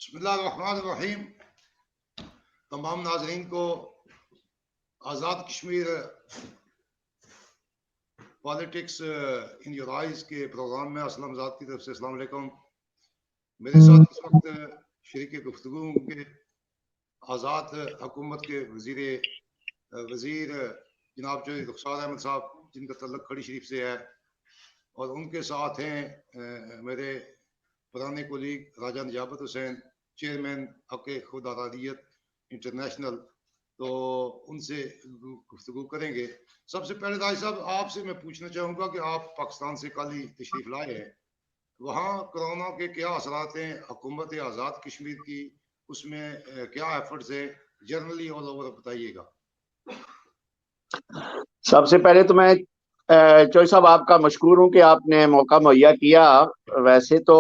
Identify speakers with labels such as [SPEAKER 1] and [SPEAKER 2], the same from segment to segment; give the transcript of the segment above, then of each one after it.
[SPEAKER 1] बिस्मिल्लाहिर्रहमानिर्रहीम। तमाम नाजरीन को Azad Kashmir politics in your eyes के प्रोग्राम में असलम आज़ाद की तरफ से अस्सलाम वालेकुम। मेरे साथ इस वक्त शरीक गुफ्तगू के आज़ाद हुकूमत के वज़ीर जनाब चौधरी रुखसार अहमद साहब, जिनका तल्लुक खड़ी शरीफ से है, और उनके साथ हैं मेरे पुराने कोलीग राजा निजाबत हुसैन, चेयरमैन हक़ खुद आज़ादियत इंटरनेशनल। तो उनसे गुफ्तगू करेंगे। सबसे पहले राज साहब, आपसे मैं पूछना चाहूँगा कि आप पाकिस्तान से कल ही तशरीफ़ लाए हैं, वहाँ कोरोना के क्या असरात हैं हुकूमत आज़ाद कश्मीर की, उसमें क्या एफर्ट्स हैं, जनरली ऑल ओवर बताइएगा।
[SPEAKER 2] सबसे पहले तो मैं चौधरी साहब आपका मशकूर हूँ कि आपने मौका मुहैया किया। वैसे तो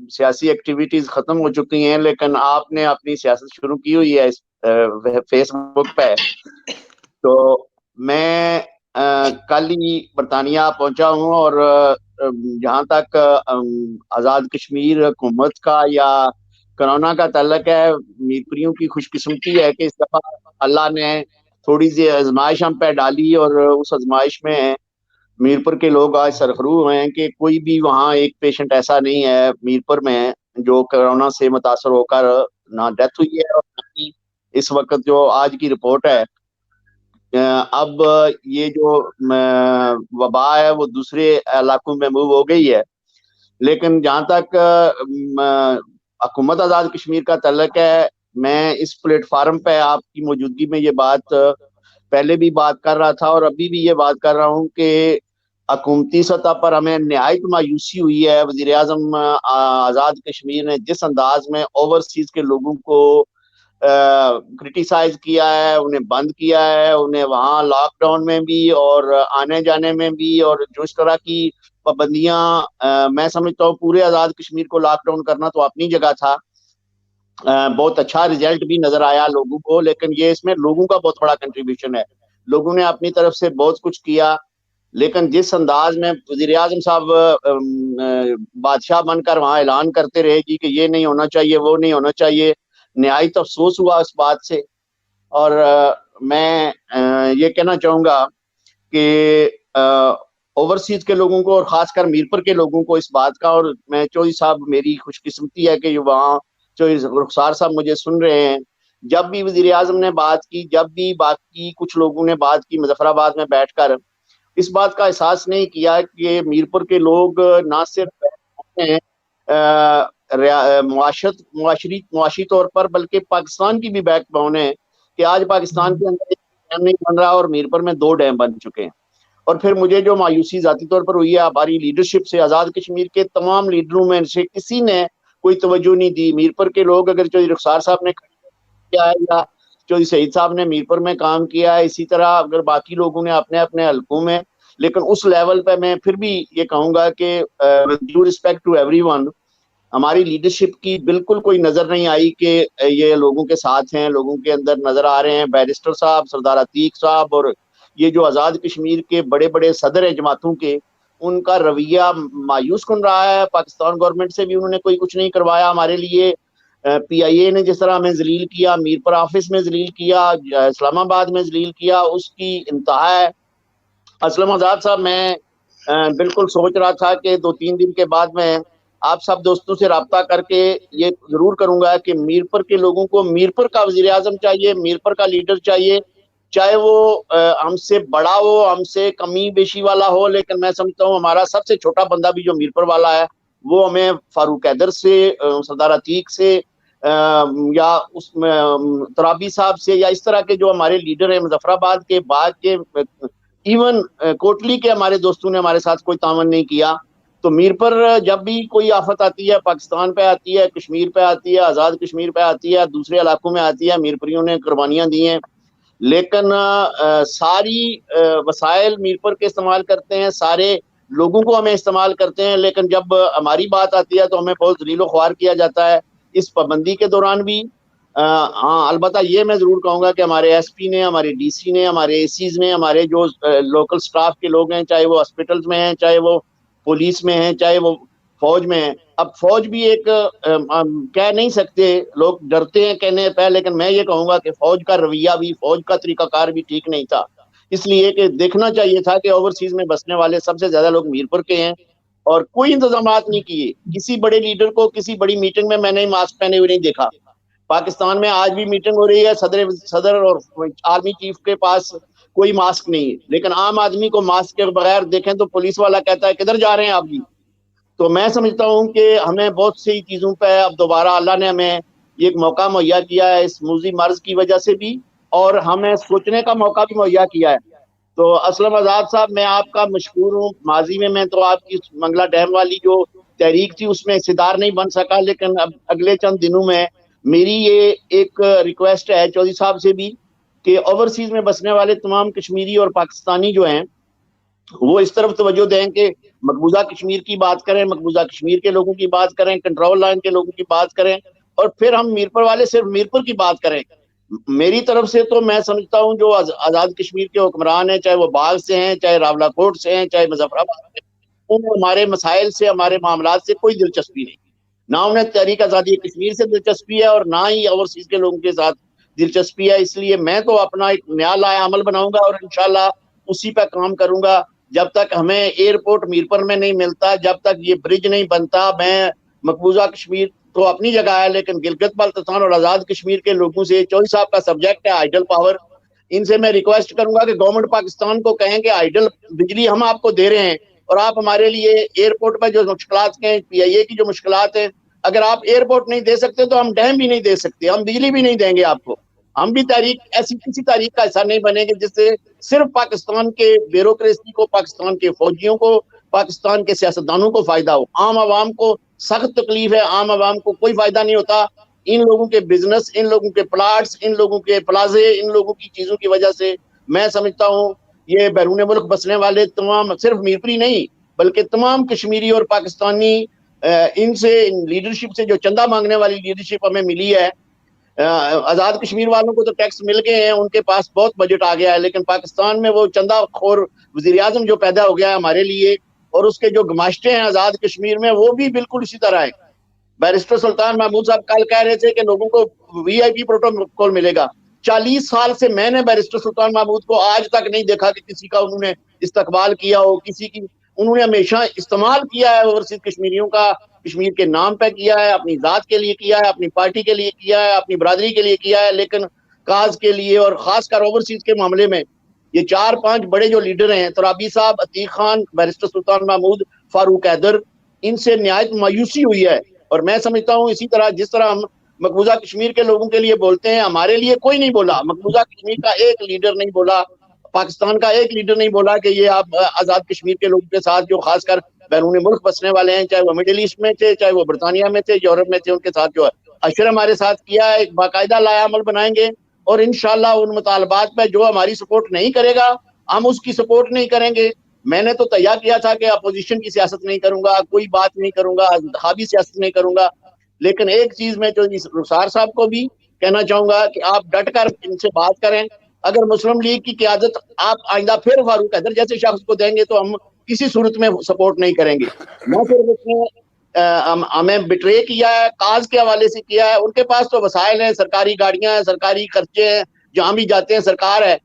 [SPEAKER 2] सियासी एक्टिविटीज खत्म हो चुकी हैं, लेकिन आपने अपनी सियासत शुरू की हुई है इस फेसबुक पे। तो मैं कल ही बरतानिया पहुंचा हूँ, और जहाँ तक आज़ाद कश्मीर हुकूमत का या कोरोना का ताल्लुक है, मीरपुरियों की खुशकिस्मती है कि इस दफा अल्लाह ने थोड़ी सी आजमाइश हम पे डाली, और उस आजमाइश में मीरपुर के लोग आज सरखरू हुए हैं कि कोई भी वहाँ एक पेशेंट ऐसा नहीं है मीरपुर में जो कोरोना से मुतासर होकर ना डेथ हुई है, और ना ही इस वक्त जो आज की रिपोर्ट है, अब ये जो वबा है वो दूसरे इलाकों में मूव हो गई है। लेकिन जहाँ तक हुकूमत आज़ाद कश्मीर का तल्लुक है, मैं इस प्लेटफार्म पे आपकी मौजूदगी में ये बात पहले भी बात कर रहा था और अभी भी ये बात कर रहा हूँ कि हुकूमती सतह पर हमें निहायत मायूसी हुई है। वज़ीर आज़म आज़ाद कश्मीर ने जिस अंदाज में ओवरसीज के लोगों को क्रिटिसाइज किया है, उन्हें बंद किया है, उन्हें वहाँ लॉकडाउन में भी और आने जाने में भी, और जो इस तरह की पाबंदियां, मैं समझता हूँ पूरे आज़ाद कश्मीर को लॉकडाउन करना तो अपनी जगह था। बहुत अच्छा रिजल्ट भी नजर आया लोगों को, लेकिन ये इसमें लोगों का बहुत बड़ा कंट्रीब्यूशन है। लोगों ने अपनी तरफ से बहुत कुछ किया, लेकिन जिस अंदाज में वज़ीर आज़म साहब बादशाह बनकर वहाँ ऐलान करते रहे कि ये नहीं होना चाहिए, वो नहीं होना चाहिए, निहायत अफसोस हुआ इस बात से। और मैं ये कहना चाहूँगा कि ओवरसीज के लोगों को और खासकर मीरपुर के लोगों को इस बात का, और मैं चौधरी साहब मेरी खुशकिस्मती है कि वहाँ चौधरी रुखसार साहब मुझे सुन रहे हैं। जब भी वज़ीर आज़म ने बात की, जब भी बाकी कुछ लोगों ने बात की मुजफ्फराबाद में बैठकर, इस बात का एहसास नहीं किया कि मीरपुर के लोग ना सिर्फ मुआशरी तौर पर बल्कि पाकिस्तान की भी बैकबोन है कि आज पाकिस्तान के अंदर एक डैम नहीं बन रहा और मीरपुर में 2 डैम बन चुके हैं। और फिर मुझे जो मायूसी जाती तौर पर हुई है हमारी लीडरशिप से, आज़ाद कश्मीर के तमाम लीडरों में से किसी ने कोई तवज्जो नहीं दी। मीरपुर के लोग, अगर चौधरी रुखसार साहब ने किया है या चौधरी सईद साहब ने मीरपुर में काम किया है, इसी तरह अगर बाकी लोगों ने अपने अपने हलकों में, लेकिन उस लेवल पे मैं फिर भी ये कहूंगा कि ड्यू रिस्पेक्ट टू एवरीवन, हमारी लीडरशिप की बिल्कुल कोई नजर नहीं आई कि ये लोगों के साथ हैं। लोगों के अंदर नजर आ रहे हैं बैरिस्टर साहब, सरदार अतीक साहब, और ये जो आज़ाद कश्मीर के बड़े बड़े सदर हैं जमातों के, उनका रवैया मायूस कन रहा है। पाकिस्तान गवर्नमेंट से भी उन्होंने कोई कुछ नहीं करवाया हमारे लिए। PIA ने जिस तरह हमें जलील किया, मीरपुर ऑफिस में जलील किया, इस्लामाबाद में जलील किया, उसकी इंतहा है। असलम आज़ाद साहब, मैं बिल्कुल सोच रहा था कि 2-3 दिन के बाद में आप सब दोस्तों से रब्ता करके ये जरूर करूंगा कि मीरपुर के लोगों को मीरपुर का वज़ीर आज़म चाहिए, मीरपुर का लीडर चाहिए, चाहे वो हमसे बड़ा हो, हमसे कमी बेशी वाला हो। लेकिन मैं समझता हूँ हमारा सबसे छोटा बंदा भी जो मीरपुर वाला है, वो हमें फारूक हैदर से, सरदार अतीक से, या उसमें तराबी साहब से, या इस तरह के जो हमारे लीडर हैं मुजफ्फराबाद के, बाद के, इवन कोटली के हमारे दोस्तों ने हमारे साथ कोई तावन नहीं किया। तो मीरपुर जब भी कोई आफत आती है, पाकिस्तान पे आती है, कश्मीर पे आती है, आज़ाद कश्मीर पे आती है, दूसरे इलाकों में आती है, मीरपुरियों ने कुर्बानियां दी हैं। लेकिन सारी वसाइल मीरपुर के इस्तेमाल करते हैं, सारे लोगों को हमें इस्तेमाल करते हैं, लेकिन जब हमारी बात आती है तो हमें बहुत जलीलो ख्वार किया जाता है। इस पाबंदी के दौरान भी हाँ, अलबत्ता ये मैं जरूर कहूँगा कि हमारे SP ने, हमारे DC ने, हमारे ACs ने, हमारे जो लोकल स्टाफ के लोग हैं, चाहे वो हॉस्पिटल्स में हैं, चाहे वो पुलिस में हैं, चाहे वो फौज में है। अब फौज भी एक कह नहीं सकते, लोग डरते हैं कहने पे, लेकिन मैं ये कहूंगा कि फौज का रवैया भी, फौज का तरीकाकार भी ठीक नहीं था। इसलिए कि देखना चाहिए था कि ओवरसीज में बसने वाले सबसे ज्यादा लोग मीरपुर के हैं और कोई इंतजाम नहीं किए। किसी बड़े लीडर को किसी बड़ी मीटिंग में मैंने मास्क पहने हुए नहीं देखा। पाकिस्तान में आज भी मीटिंग हो रही है, सदर और आर्मी चीफ के पास कोई मास्क नहीं है, लेकिन आम आदमी को मास्क के बगैर देखें तो पुलिस वाला कहता है किधर जा रहे हैं आप जी। तो मैं समझता हूं कि हमें बहुत सी चीजों पे अब दोबारा अल्लाह ने हमें एक मौका मुहैया किया है इस मूजी मर्ज की वजह से भी, और हमें सोचने का मौका भी मुहैया किया है। तो असलम आजाद साहब, मैं आपका मशकूर हूँ। माजी में मैं तो आपकी मंगला डैम वाली जो तहरीक थी उसमें हिस्सेदार नहीं बन सका, लेकिन अब अगले चंद दिनों में मेरी ये एक रिक्वेस्ट है चौधरी साहब से भी कि ओवरसीज में बसने वाले तमाम कश्मीरी और पाकिस्तानी जो हैं वो इस तरफ तवज्जो दें कि मकबूजा कश्मीर की बात करें, मकबूजा कश्मीर के लोगों की बात करें, कंट्रोल लाइन के लोगों की बात करें, और फिर हम मीरपुर वाले सिर्फ मीरपुर की बात करें। मेरी तरफ से तो मैं समझता हूँ जो आजाद कश्मीर के हुक्मरान हैं, चाहे वो बाग से हैं, चाहे रावलाकोट से हैं, चाहे मुजफ्फराबाद से, उन्हें हमारे मसाइल से, हमारे मामलात से कोई दिलचस्पी नहीं। ना उन्हें तहरीक आजादी कश्मीर से दिलचस्पी है और ना ही ओवरसीज के लोगों के साथ दिलचस्पी है। इसलिए मैं तो अपना एक नया लाया अमल बनाऊंगा और इंशाल्लाह उसी पर काम करूंगा। जब तक हमें एयरपोर्ट मीरपुर में नहीं मिलता, जब तक ये ब्रिज नहीं बनता, मैं मकबूजा कश्मीर तो अपनी जगह है, लेकिन गिलगित बाल्टिस्तान और आजाद कश्मीर के लोगों से, चौधरी साहब का सब्जेक्ट है आइडल पावर, इनसे मैं रिक्वेस्ट करूंगा कि गवर्नमेंट पाकिस्तान को कहें कि आइडल बिजली हम आपको दे रहे हैं और आप हमारे लिए एयरपोर्ट पर जो मुश्किलात हैं, PIA की जो मुश्किलात हैं, अगर आप एयरपोर्ट नहीं दे सकते तो हम डैम भी नहीं दे सकते, हम बिजली भी नहीं देंगे आपको। हम भी तारीख ऐसी किसी तारीख का हिस्सा नहीं बनेंगे जिससे सिर्फ पाकिस्तान के ब्यूरोक्रेसी को, पाकिस्तान के फौजियों को, पाकिस्तान के सियासतदानों को फायदा हो। आम आवाम को सख्त तकलीफ है, आम आवाम को कोई फायदा नहीं होता। इन लोगों के बिजनेस, इन लोगों के प्लाट्स, इन लोगों के प्लाजे, इन लोगों की चीजों की वजह से मैं समझता हूँ ये बैरून मुल्क बसने वाले तमाम, सिर्फ मीरपुरी नहीं बल्कि तमाम कश्मीरी और पाकिस्तानी, इनसे लीडरशिप से जो चंदा मांगने वाली लीडरशिप हमें मिली है, आजाद कश्मीर वालों को तो टैक्स मिल गए हैं, उनके पास बहुत बजट आ गया है, लेकिन पाकिस्तान में वो चंदा खोर वजीर आजम जो पैदा हो गया है हमारे लिए, और उसके जो गमाश्ते हैं आजाद कश्मीर में, वो भी बिल्कुल इसी तरह है। बैरिस्टर सुल्तान महमूद साहब कल कह रहे थे कि लोगों को VIP प्रोटोकॉल मिलेगा। 40 साल से मैंने बैरिस्टर सुल्तान महमूद को आज तक नहीं देखा कि किसी का उन्होंने इस्तकबाल किया हो, किसी की उन्होंने हमेशा इस्तेमाल किया है ओवरसीज कश्मीरियों का, कश्मीर के नाम पे किया है, अपनी जात के लिए किया है, अपनी पार्टी के लिए किया है, अपनी बरादरी के लिए किया है, लेकिन काज के लिए और खासकर ओवरसीज के मामले में ये 4-5 बड़े जो लीडर हैं, तराबी साहब, अतीक खान, बैरिस्टर सुल्तान महमूद, फारूक हैदर, इनसे निहायत मायूसी हुई है। और मैं समझता हूँ इसी तरह जिस तरह हम मकबूजा कश्मीर के लोगों के लिए बोलते हैं, हमारे लिए कोई नहीं बोला, मकबूजा कश्मीर का एक लीडर नहीं बोला, पाकिस्तान का एक लीडर नहीं बोला कि ये आप आजाद कश्मीर के लोगों के साथ जो खासकर बैरून मुल्क बसने वाले हैं, चाहे वो मिडिल ईस्ट में थे, चाहे वो बरतानिया में थे, यूरोप में थे, उनके साथ जो अशर हमारे साथ किया है, एक बाकायदा लाया अमल बनाएंगे और इंशाल्लाह उन मुतालबात पे जो हमारी सपोर्ट नहीं करेगा हम उसकी सपोर्ट नहीं करेंगे। मैंने तो तैयार किया था कि अपोजिशन की सियासत नहीं करूंगा, कोई बात नहीं करूंगा, इंतखाबी सियासत नहीं करूंगा, लेकिन एक चीज मैं जो रुखसार साहब को भी कहना चाहूंगा कि आप डट कर इनसे बात करें। अगर मुस्लिम लीग की क़यादत आप आइंदा फिर फारूक हैदर जैसे शख्स को देंगे तो हम किसी सूरत में सपोर्ट नहीं करेंगे। न सिर्फ उसने हमें बिट्रे किया है, काज के हवाले से किया है, उनके पास तो वसाइल हैं, सरकारी गाड़ियां हैं, सरकारी खर्चे हैं, जहां भी जाते हैं सरकार है,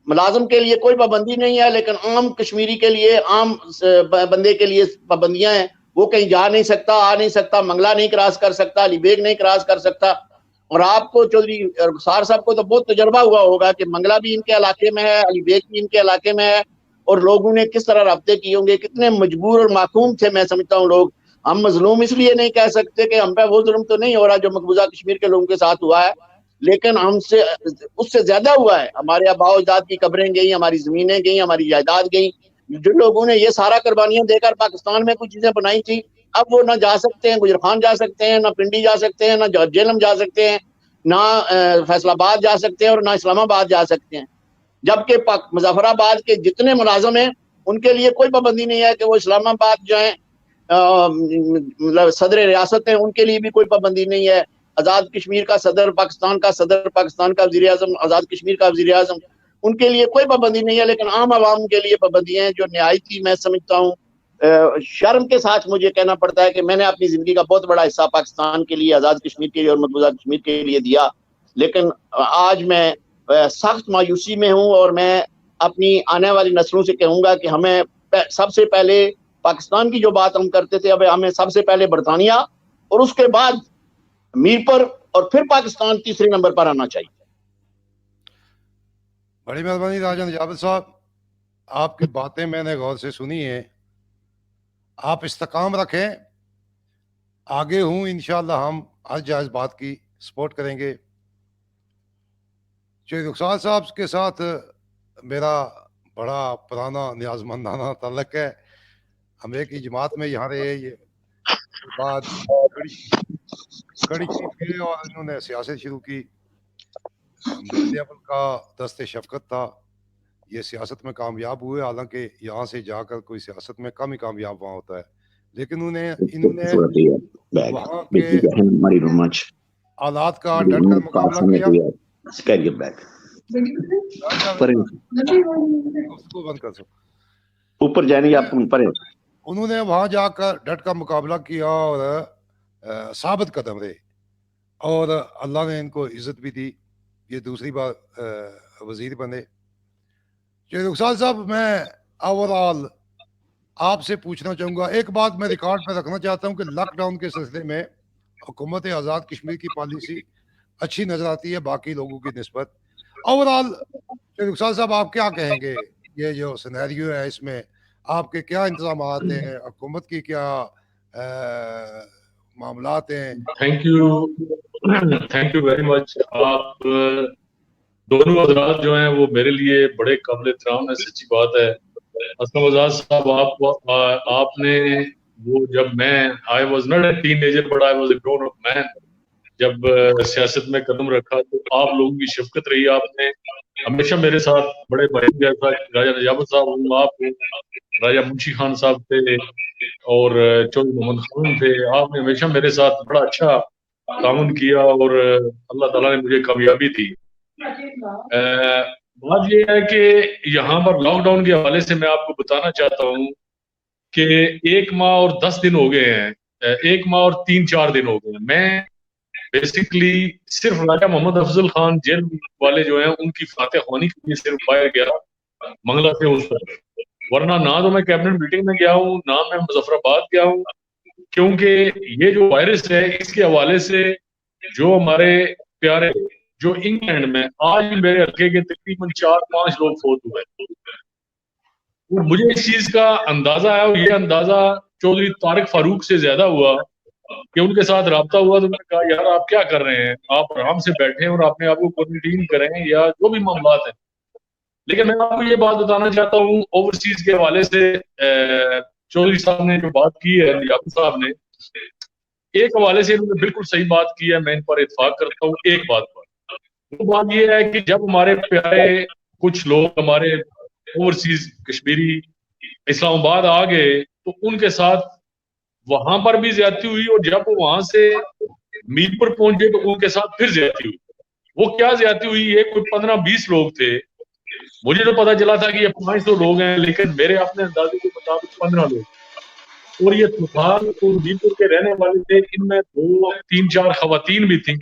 [SPEAKER 2] मुलाजम के लिए कोई पाबंदी नहीं है, लेकिन आम कश्मीरी के लिए, आम बंदे के लिए पाबंदियां हैं। वो कहीं जा नहीं सकता, आ नहीं सकता, मंगला नहीं क्रॉस कर सकता, अलीबेग नहीं क्रॉस कर सकता। और आपको चौधरी रुखसार साहब को तो बहुत तजर्बा हुआ होगा कि मंगला भी इनके इलाके में है, अलीबेग भी इनके इलाके में है, और लोगों ने किस तरह रब्ते किए होंगे, कितने मजबूर और मासूम थे। मैं समझता हूँ लोग, हम मजलूम इसलिए नहीं कह सकते कि हम पे वो जुल्म तो नहीं हो रहा जो मकबूजा कश्मीर के लोगों के साथ हुआ है, लेकिन हमसे उससे ज्यादा हुआ है। हमारे आबाओ अजदाद की कब्रें गई, हमारी जमीनें गई, हमारी जायदाद गई। जिन लोगों ने ये सारा कुर्बानियां देकर पाकिस्तान में कुछ चीजें बनाई थी, अब वो ना जा सकते हैं, गुजरखान जा सकते हैं, ना पिंडी जा सकते हैं, ना जेलम जा सकते हैं, ना फैसलाबाद जा सकते हैं और ना इस्लामाबाद जा सकते हैं। जबकि मुजफ्फराबाद के जितने मुलाजम हैं उनके लिए कोई पाबंदी नहीं है कि वो इस्लामाबाद जाएं, मतलब सदर रियासत है उनके लिए भी कोई पाबंदी नहीं है। आजाद कश्मीर का सदर, पाकिस्तान का सदर, पाकिस्तान का वजीर आजम, आजाद कश्मीर का वजीर आजम, उनके लिए कोई पाबंदी नहीं है, लेकिन आम आवाम के लिए पाबंदियां हैं जो न्यायती मैं समझता हूँ शर्म के साथ मुझे कहना पड़ता है कि मैंने अपनी जिंदगी का बहुत बड़ा हिस्सा पाकिस्तान के लिए, आज़ाद कश्मीर के लिए और मकबूजा कश्मीर के लिए दिया, लेकिन आज मैं सख्त मायूसी में हूँ और मैं अपनी आने वाली नस्लों से कहूँगा कि हमें सबसे पहले पाकिस्तान की जो बात हम करते थे, अब हमें सबसे पहले बरतानिया और उसके बाद मीरपुर और फिर पाकिस्तान तीसरे नंबर पर आना चाहिए।
[SPEAKER 3] बड़ी मेहरबानी राजा निजामुद्दीन साहब, आपकी बातें मैंने गौर से सुनी है। आप इस्तकाम रखें, आगे हूँ इंशाअल्लाह, हम हर जायज़ बात की सपोर्ट करेंगे। शेख रुखसार साहब के साथ मेरा बड़ा पुराना न्याज़मंदाना ताल्लुक़ है। हम एक ही जमात में यहाँ रहे, ये बाद कड़ी गए और इन्होंने सियासत शुरू की। का दस्ते शफकत था, ये सियासत में कामयाब हुए, हालांकि यहाँ से जाकर कोई सियासत में कम ही कामयाब वहाँ होता है, लेकिन इन्होंने वहाँ के हालात का डटकर मुकाबला किया। उसको बंद कर दो,
[SPEAKER 2] ऊपर जाने आप ऊपर।
[SPEAKER 3] उन्होंने वहां जाकर डट का मुकाबला किया और साबित कदम रहे और अल्लाह ने इनको इज्जत भी दी। ये दूसरी बार वजीर बने। शेख रुखसार साहब, मैं ओवरऑल आपसे पूछना चाहूँगा, एक बात मैं रिकॉर्ड पे रखना चाहता हूँ कि लॉकडाउन के सिलसिले में हुकूमत आज़ाद कश्मीर की पॉलिसी अच्छी नजर आती है बाकी लोगों की निस्बत। ओवरऑल शेख रुखसार साहब, आप क्या कहेंगे, ये जो सिनेरियो है इसमें आपके क्या इंतजामात हैं, हुकूमत की क्या मामलात हैं? Thank
[SPEAKER 4] you very much. आप दोनों हजरात जो हैं वो मेरे लिए बड़े काबिल एहतराम है, सच्ची बात है। असलम आजाद साहब, आपने वो, जब I was not a teenager but I was a grown up man, जब सियासत में कदम रखा तो आप लोगों की शफकत रही। आपने हमेशा मेरे साथ बड़े भाई जैसा, राजा निजामुद्दीन साहब हूँ, आप राजा मुंशी खान साहब थे और चौधरी मोहम्मद खान थे, आपने हमेशा मेरे साथ बड़ा अच्छा ताउन किया और अल्लाह ताला ने मुझे कामयाबी दी। बात यह है कि यहाँ पर लॉकडाउन के हवाले से मैं आपको बताना चाहता हूँ कि 1 माह और 10 दिन हो गए हैं, 1 माह और 3-4 दिन हो गए हैं। मैं बेसिकली सिर्फ राजा मोहम्मद अफजल खान जेल वाले जो हैं उनकी फाते खानी के लिए सिर्फ बाहर गया मंगला से उस पर, वरना ना तो मैं कैबिनेट मीटिंग में गया हूँ, ना मैं मुजफ्फराबाद गया हूँ, क्योंकि ये जो वायरस है इसके हवाले से जो हमारे प्यारे जो इंग्लैंड में आज भी मेरे हल्के के तकरीबन 4-5 लोग फौत हुए और मुझे इस चीज का अंदाजा है और ये अंदाजा चौधरी तारिक फारूक से ज्यादा हुआ कि उनके साथ राब्ता हुआ तो मैंने कहा यार आप क्या कर रहे हैं, आप आराम से बैठे और अपने आप को क्वारंटीन करें या जो भी मामला है। लेकिन मैं आपको ये बात बताना चाहता हूँ ओवरसीज के हवाले से, चौधरी साहब ने जो बात की है, निजामुद्दीन साहब ने एक हवाले से इन्होंने बिल्कुल सही बात की है, मैं इन पर इत्फाक करता हूँ एक बात पर। वो बात ये है कि जब हमारे प्यारे कुछ लोग हमारे ओवरसीज कश्मीरी इस्लामाबाद आ गए तो उनके साथ वहां पर भी ज्यादती हुई और जब वो वहां से मीरपुर पहुंचे तो उनके साथ फिर ज्यादती हुई। वो क्या ज्यादती हुई, ये कोई 15-20 लोग थे, मुझे तो पता चला था कि ये 500 लोग हैं, लेकिन मेरे अपने अंदाजे के मुताबिक 15 लोग, और ये तुफान और मीरपुर के रहने वाले थे, इनमें 2-3-4 खवातीन भी थी।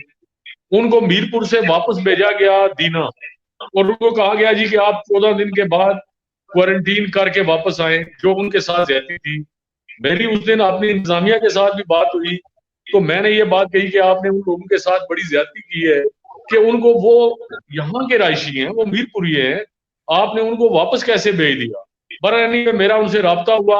[SPEAKER 4] उनको मीरपुर से वापस भेजा गया दीना और उनको कहा गया जी कि आप 14 दिन के बाद क्वारंटीन करके वापस आए, जो उनके साथ रहती थी। मेरी उस दिन अपनी इंतजामिया के साथ भी बात हुई तो मैंने ये बात कही कि आपने उन लोगों के साथ बड़ी ज्यादती की है कि उनको, वो यहाँ के रायशी हैं, वो मीरपुरी हैं, आपने उनको वापस कैसे भेज दिया। बरनी में मेरा उनसे राब्ता हुआ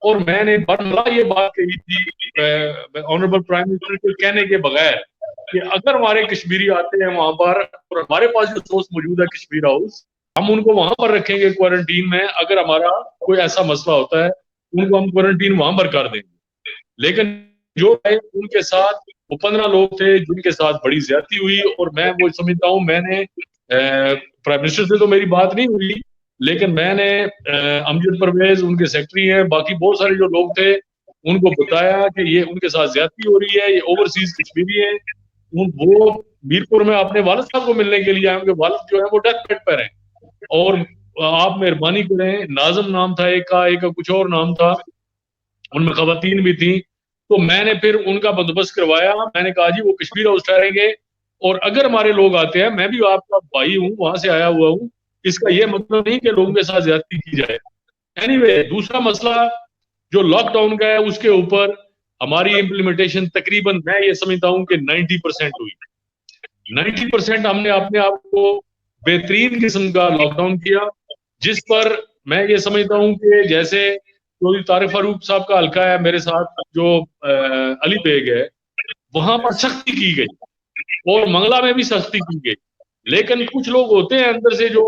[SPEAKER 4] और मैंने बरमला ये बात कही थी ऑनरेबल प्राइम मिनिस्टर के कहने के बगैर कि अगर हमारे कश्मीरी आते हैं वहां पर और हमारे पास जो सोर्स मौजूद है कश्मीर हाउस, हम उनको वहां पर रखेंगे क्वारंटीन में, अगर हमारा कोई ऐसा मसला होता है उनको हम क्वारंटीन वहां पर कर देंगे। लेकिन जो है उनके साथ वो 15 लोग थे जिनके साथ बड़ी ज्यादती हुई और मैं वो समझता हूँ, मैंने प्राइम मिनिस्टर से तो मेरी बात नहीं हुई, लेकिन मैंने अमजद परवेज उनके सेक्रेटरी हैं, बाकी बहुत सारे जो लोग थे उनको बताया कि ये उनके साथ ज्यादती हो रही है, ये ओवरसीज कश्मीरी हैं। वो मीरपुर में अपने वालिद साहब को मिलने के लिए आए, उनके वालिद जो है वो डेथ बेड पर हैं और आप मेहरबानी करें, नाजम नाम था एक का कुछ और नाम था, उनमें खवातीन भी थी। तो मैंने फिर उनका बंदोबस्त करवाया। मैंने कहा जी वो कश्मीर हाउस ठहरेंगे, और अगर हमारे लोग आते हैं, मैं भी आपका भाई हूँ, वहां से आया हुआ हूँ, इसका ये मतलब नहीं कि लोगों के साथ ज्यादती की जाए। एनीवे, दूसरा मसला जो लॉकडाउन का है, उसके ऊपर हमारी इम्प्लीमेंटेशन तकरीबन मैं ये समझता हूँ कि 90% हुई। 90% हमने अपने आप को बेहतरीन किस्म का लॉकडाउन किया, जिस पर मैं ये समझता हूँ कि जैसे जो तारिक फारूक साहब का हल्का है, मेरे साथ जो अली बेग है, वहां पर सख्ती की गई और मंगला में भी सख्ती की गई। लेकिन कुछ लोग होते हैं अंदर से जो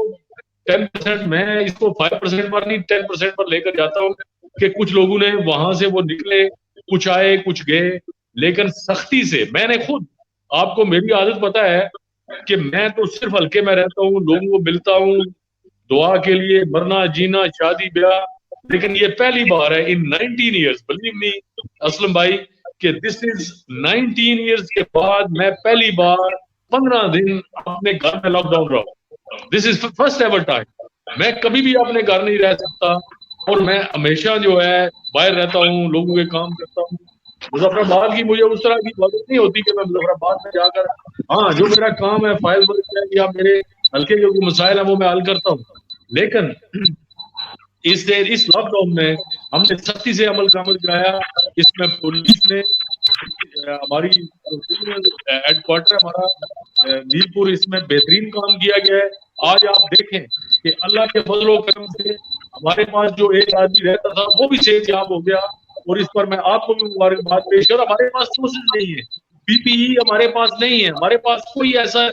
[SPEAKER 4] 10%, मैं इसको 5% पर नहीं 10% पर लेकर जाता हूँ, कि कुछ लोगों ने वहां से वो निकले, कुछ आए कुछ गए, लेकिन सख्ती से। मैंने खुद, आपको मेरी आदत पता है कि मैं तो सिर्फ हल्के में रहता हूँ, लोगों को मिलता हूँ दुआ के लिए, मरना जीना शादी ब्याह, लेकिन ये पहली बार है इन 19 ईयर्स, बिलीव मी असलम भाई, कि दिस इज 19 ईयर्स के बाद मैं पहली बार 15 दिन अपने घर में लॉकडाउन रहा। This is first ever time. मैं कभी भी अपने घर नहीं रह सकता, और मैं हमेशा जो है बाहर रहता हूँ, लोगों के काम करता हूँ। मुजफ्फराबाद की मुझे उस तरह की आदत नहीं होती कि मैं मुजफ्फराबाद में जाकर, हाँ जो मेरा काम है, फाइल वर्क है या मेरे हल्के जो मसाइल है वो मैं हल करता हूँ। लेकिन इस लॉकडाउन में हमने सख्ती से अमल कराया। इसमें पुलिस ने, हमारी हेडक्वार्टर हमारा मीरपुर, इसमें बेहतरीन काम किया गया है। आज आप देखें कि अल्लाह के फजलो करम से हमारे पास जो एक आदमी रहता था वो भी सेहतयाब हो गया, और इस पर मैं आपको भी मुबारकबाद पेश कर। हमारे पास सोर्सेज नहीं है, पीपीई हमारे पास नहीं है, हमारे पास कोई ऐसा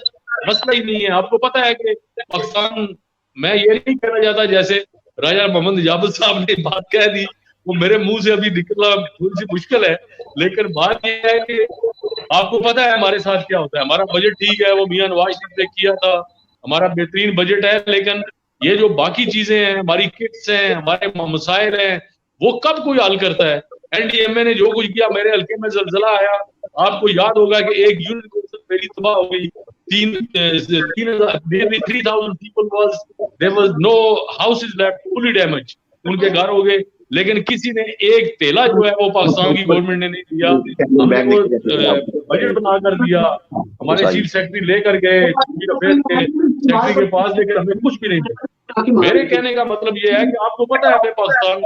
[SPEAKER 4] मसला ही नहीं है। आपको पता है कि पाकिस्तान, मैं ये नहीं कहना चाहता जैसे राजा मोहम्मद जाबिर साहब ने बात कह दी, वो मेरे मुंह से अभी निकलना थोड़ी सी मुश्किल है, लेकिन बात यह है कि आपको पता है हमारे साथ क्या होता है। हमारा बजट ठीक है, वो मियां नवाज शरीफ ने किया था, हमारा बेहतरीन बजट है, लेकिन ये जो बाकी चीजें हैं, हमारी किट्स हैं, हमारे मसाइल हैं, वो कब कोई हल करता है। एनडीएमए ने जो कुछ किया, मेरे हल्के में जलजला आया, आपको याद होगा कि एक यूनिट मेरी तबाह हो गई, 3,000 people was, there was no houses left, fully damaged, उनके घर हो गए। लेकिन किसी ने एक तेला जो है वो पाकिस्तान की गवर्नमेंट ने नहीं दिया। हमने वो बजट बना कर दिया, हमारे चीफ सेक्रेटरी लेकर गए, सेक्रेटरी के पास, लेकर हमें कुछ भी नहीं दिया। मेरे कहने का मतलब ये है कि आपको पता है पाकिस्तान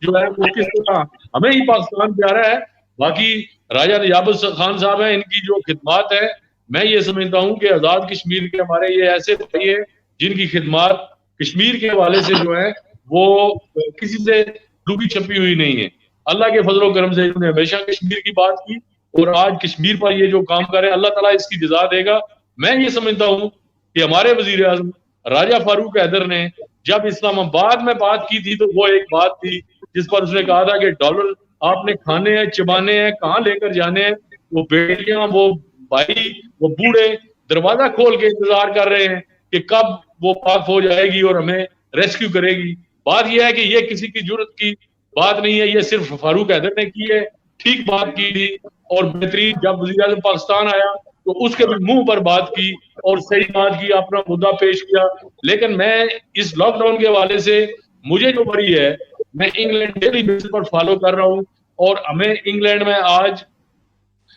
[SPEAKER 4] जो है वो किस तरह, हमें ही पाकिस्तान प्यारा है। बाकी राजा निजामुल खान साहब है, इनकी जो खिदमात है, मैं ये समझता हूँ कि आजाद कश्मीर के हमारे ये ऐसे भाई हैं जिनकी खिदमात कश्मीर के हवाले से जो है वो किसी से लुकी छपी हुई नहीं है। अल्लाह के फजलो करम से इन्होंने हमेशा कश्मीर की बात की, और आज कश्मीर पर ये जो काम कर रहे हैं, अल्लाह ताला इसकी जजा देगा। मैं ये समझता हूँ कि हमारे वजीर आजम राजा फारूक हैदर ने जब इस्लामाबाद में बात की थी, तो वो एक बात थी जिस पर उसने कहा था कि डॉलर आपने खाने हैं, चबाने हैं, कहाँ लेकर जाने हैं। वो बेटियां, वो भाई, वो बूढ़े दरवाजा खोल के इंतजार कर रहे हैं कि कब वो पाक फौज आएगी और हमें रेस्क्यू करेगी। बात यह है कि ये किसी की जरूरत की बात नहीं है, ये सिर्फ फारूक हैदर ने की है, ठीक बात की थी। और बेहतरीन जब वज़ीर आज़म पाकिस्तान आया तो उसके भी मुंह पर बात की और सही बात की, अपना मुद्दा पेश किया। लेकिन मैं इस लॉकडाउन के हवाले से मुझे जो बड़ी है, मैं इंग्लैंड डेली बेसिस पर फॉलो कर रहा हूँ, और हमें इंग्लैंड में आज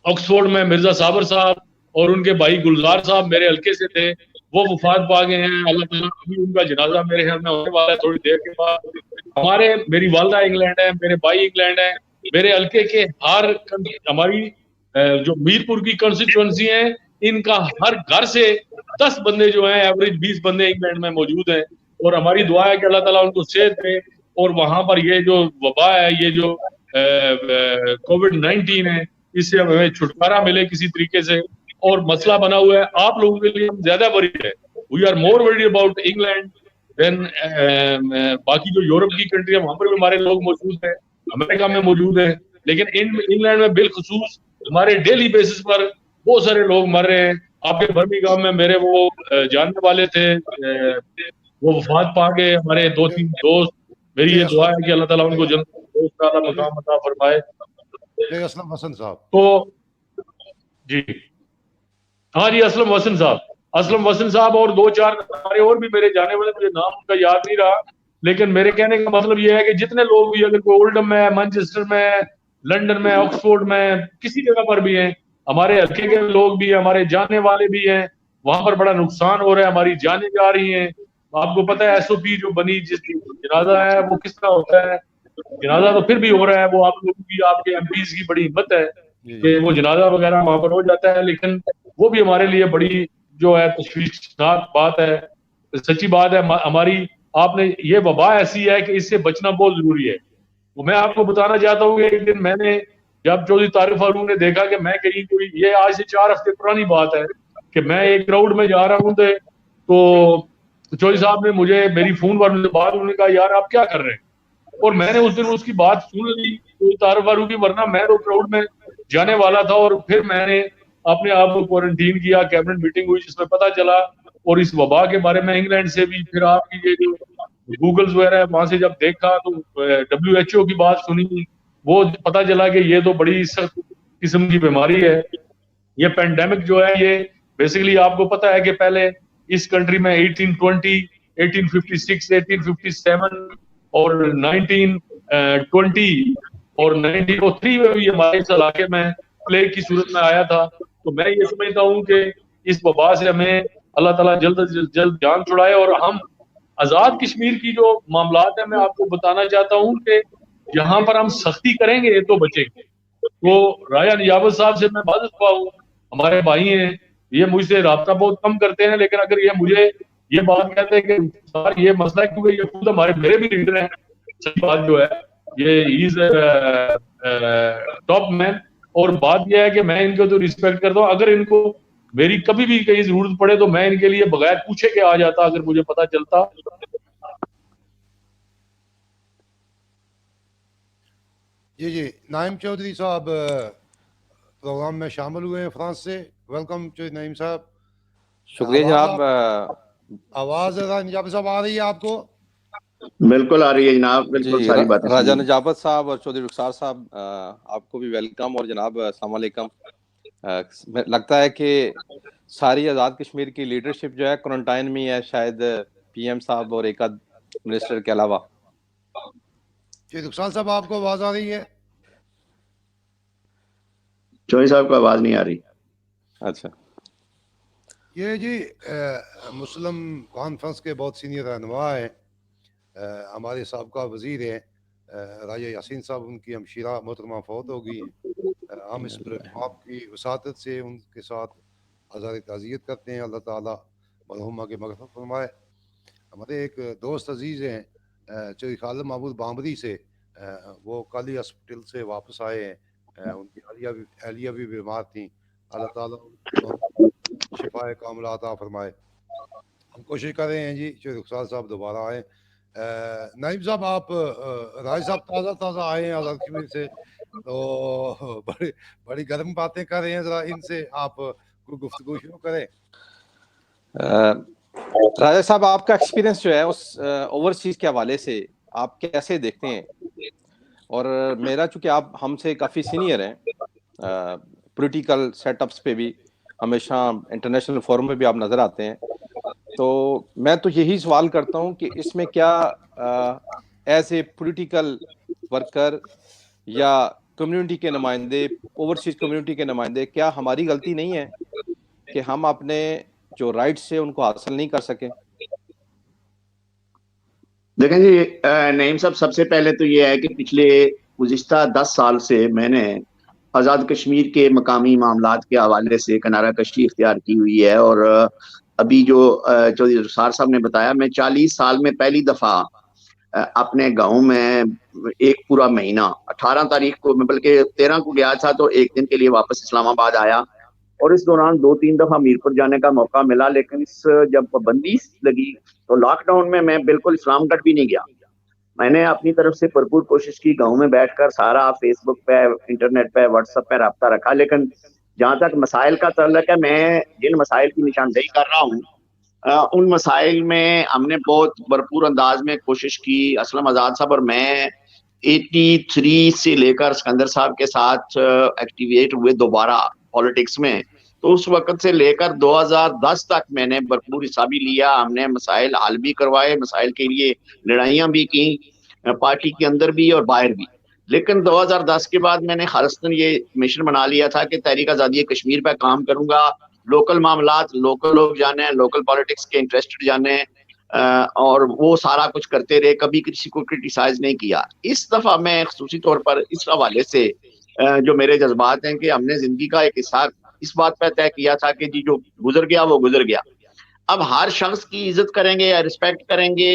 [SPEAKER 4] ऑक्सफोर्ड में मिर्जा साबर साहब और उनके भाई गुलजार साहब मेरे हल्के से थे, वो वफात पा गए हैं। अल्लाह ताला, अभी उनका जनाजा मेरे घर में होने वाला है थोड़ी देर के बाद। हमारे, मेरी वालदा इंग्लैंड है, मेरे भाई इंग्लैंड है, मेरे हल्के के हर, हमारी जो मीरपुर की कंस्टिट्यूएंसी है, इनका हर घर से 10 बंदे जो हैं, एवरेज 20 बंदे इंग्लैंड में मौजूद हैं। और हमारी दुआ है कि अल्लाह ताला उनको सेहत दे, और वहां पर ये जो वबा है, ये जो कोविड-19 है, इससे हमें छुटकारा मिले किसी तरीके से। और मसला बना हुआ है आप लोगों के लिए, हम ज्यादा वरीड है, we are more worried about England than बाकी जो यूरोप की कंट्री है, वहां पर भी हमारे लोग मौजूद हैं, अमेरिका में मौजूद हैं, लेकिन इंग्लैंड में बिलखुसूस हमारे डेली बेसिस पर बहुत सारे लोग मर रहे हैं। आपके बर्मिंघम में मेरे वो जानने वाले थे, वो वफात पा गए, हमारे 2-3 दोस्त। मेरी ये दुआ है कि अल्लाह ताला उनको जन्नत का मकाम अता फरमाए।
[SPEAKER 3] असलम वसन साहब,
[SPEAKER 4] तो जी हाँ जी, असलम वसन साहब और 2-4 हमारे और भी मेरे जाने वाले, मुझे नाम उनका याद नहीं रहा, लेकिन मेरे कहने का मतलब ये है कि जितने लोग भी, अगर कोई ओल्डम में, मैनचेस्टर में, लंदन में, ऑक्सफोर्ड में, किसी जगह पर भी हैं, हमारे हल्के के लोग भी हैं, हमारे जाने वाले भी हैं, वहां पर बड़ा नुकसान हो रहा है, हमारी जानें जा रही हैं। आपको पता है SOP जो बनी, जिस जनाजा है वो किस तरह होता है, जनाजा तो फिर भी हो रहा है, वो आप लोगों की, आपके MPs की बड़ी हिम्मत है कि वो जनाजा वगैरह वहां पर हो जाता है, लेकिन वो भी हमारे लिए बड़ी जो है तशवीशनाक बात है। सच्ची बात है हमारी, आपने, ये वबा ऐसी है कि इससे बचना बहुत जरूरी है। तो मैं आपको बताना चाहता हूँ कि एक दिन मैंने, जब चौधरी तारिक फारूक ने देखा कि मैं कहीं कोई, ये आज से 4 हफ्ते पुरानी बात है, कि मैं एक क्राउड में जा रहा हूँ, तो चौधरी साहब ने मुझे, मेरी फोन पर बात, उन्होंने कहा यार आप क्या कर रहे हैं, और मैंने उस दिन उसकी बात सुन ली चौधरी तारिक फारूक की, वरना मैं तो क्राउड में जाने वाला था। और फिर मैंने अपने आप को क्वारंटीन किया, कैबिनेट मीटिंग हुई जिसमें पता चला, और इस वबा के बारे में इंग्लैंड से भी, फिर आपकी ये जो गूगल्स वगैरह है वहां से जब देखा, तो WHO की बात सुनी, वो पता चला कि ये तो बड़ी सख्त किस्म की बीमारी है। ये पेंडेमिक जो है, ये बेसिकली आपको पता है कि पहले इस कंट्री में 1820, 1856, 1857 और 1920 और 1903 में भी हमारे इस इलाके में प्लेग की सूरत में आया था। तो मैं ये समझता हूँ कि इस वबा से हमें अल्लाह ताला जल्द से जल्द जान छुड़ाए, और हम आजाद कश्मीर की जो मामलात है, मैं आपको बताना चाहता हूँ कि यहाँ पर हम सख्ती करेंगे तो बचेंगे। तो राजा निजामुत साहब से मैं बात हुआ हूँ, हमारे भाई हैं, ये मुझसे राब्ता बहुत कम करते हैं, लेकिन अगर ये मुझे ये बात कहते हैं कि सर ये मसला है, क्योंकि ये खुद हमारे, मेरे भी लीडर हैं, सही बात जो है, ये इज टॉप मैन। और बात यह है कि मैं इनको तो रिस्पेक्ट करता हूँ, अगर इनको मेरी कभी भी कहीं जरूरत पड़े तो मैं इनके लिए बगैर पूछे के आ जाता, अगर मुझे पता चलता।
[SPEAKER 3] जी नाइम चौधरी साहब प्रोग्राम में शामिल हुए हैं फ्रांस से। वेलकम चौधरी नईम साहब।
[SPEAKER 5] शुक्रिया जनाब।
[SPEAKER 3] आवाज निजाम साहब आ रही है आपको?
[SPEAKER 2] बिल्कुल आ रही है जनाब, बिल्कुल सारी बातें।
[SPEAKER 5] राजा निजाबत साहब और चौधरी रुखसार साहब, आपको भी वेलकम, और जनाब अस्सलाम वालेकुम। लगता है कि सारी आज़ाद कश्मीर की लीडरशिप जो है क्वारंटाइन में है, शायद PM साहब और एक आध मिनिस्टर के अलावा।
[SPEAKER 3] रुखसार साहब आपको आवाज आ रही है?
[SPEAKER 2] चौधरी साहब को आवाज नहीं आ रही।
[SPEAKER 5] अच्छा,
[SPEAKER 3] ये जी मुस्लिम कॉन्फ्रेंस के बहुत सीनियर रहनुमा हैं, हमारे साबका वजीर हैं राजा यासीन साहब, उनकी हमशीरा मोहतरमा फौत हो गई हैं। हम इस प्लेटफॉर्म की वसातत से उनके साथ आज़ाद ताज़ियत करते हैं। अल्लाह ताला मरहुमा के मग़फ़िरत फरमाए। हमारे एक दोस्त अजीज़ हैं चौधरी खालिद महमूद बामरी से, वो कल ही हॉस्पिटल से वापस आए हैं। उनकी अहलिया भी बीमार थी, अल्लाह ताला शिफाए कामिला अता फरमाए। हम कोशिश कर रहे हैं जी चौधरी रुखसार साहब दोबारा आए। नाइब साहब, आप राय साहब ताज़ा आए हैं आज़ाद कश्मीर से, तो बड़ी गर्म बातें कर रहे हैं, जरा इनसे आप कोई गुफ्तगू शुरू करें।
[SPEAKER 5] राजा साहब, आपका एक्सपीरियंस जो है उस ओवरसीज के हवाले से आप कैसे देखते हैं? और मेरा, चूंकि आप हमसे काफ़ी सीनियर हैं, पॉलिटिकल सेटअप्स पे भी, हमेशा इंटरनेशनल फोरम में भी आप नज़र आते हैं, तो मैं तो यही सवाल करता हूं कि इसमें क्या एज ए पॉलिटिकल वर्कर या कम्युनिटी के नुमाइंदे, ओवरसीज कम्युनिटी के नुमाइंदे, क्या हमारी गलती नहीं है कि हम अपने जो राइट्स है उनको हासिल नहीं कर सके?
[SPEAKER 2] देखें जी नईम साहब, सबसे पहले तो ये है कि पिछले गुज़िश्ता 10 साल से मैंने आज़ाद कश्मीर के मकामी मामलात के हवाले से किनारा कशी इख्तियार की हुई है। और अभी जो चौधरी रुखसार साहब ने बताया, मैं 40 साल में पहली दफ़ा अपने गांव में एक पूरा महीना, 18 तारीख को, मैं बल्कि 13 को गया था, तो एक दिन के लिए वापस इस्लामाबाद आया, और इस दौरान 2-3 दफ़ा मीरपुर जाने का मौका मिला। लेकिन जब पाबंदी लगी तो लॉकडाउन में मैं बिल्कुल इस्लामगढ़ भी नहीं गया। मैंने अपनी तरफ से भरपूर कोशिश की, गांव में बैठकर सारा फेसबुक पे, इंटरनेट पे, व्हाट्सएप पे रब्ता रखा। लेकिन जहां तक मसाइल का ताल्लुक है, मैं जिन मसाइल की निशानदेही कर रहा हूँ, उन मसाइल में हमने बहुत भरपूर अंदाज में कोशिश की। असलम आज़ाद साहब और मैं 83 से लेकर सिकंदर साहब के साथ एक्टिवेट हुए दोबारा पॉलिटिक्स में, तो उस वक्त से लेकर 2010 तक मैंने भरपूर हिस्सा भी लिया, हमने मसाइल हल भी करवाए, मसाइल के लिए लड़ाइयां भी की, पार्टी के अंदर भी और बाहर भी। लेकिन 2010 के बाद मैंने खालिस्तान ये मिशन बना लिया था कि तहरीक आज़ादी कश्मीर पर काम करूंगा, लोकल मामलात, लोकल लोग जाने, लोकल पॉलिटिक्स के इंटरेस्टेड जाने, और वो सारा कुछ करते रहे, कभी किसी को क्रिटिसाइज नहीं किया। इस दफा मैं खुसूसी तौर पर इस हवाले से जो मेरे जज्बात हैं कि हमने जिंदगी का एक हिस्सा इस बात पर तय किया था कि जी जो गुजर गया वो गुजर गया, अब हर शख्स की इज्जत करेंगे या रिस्पेक्ट करेंगे,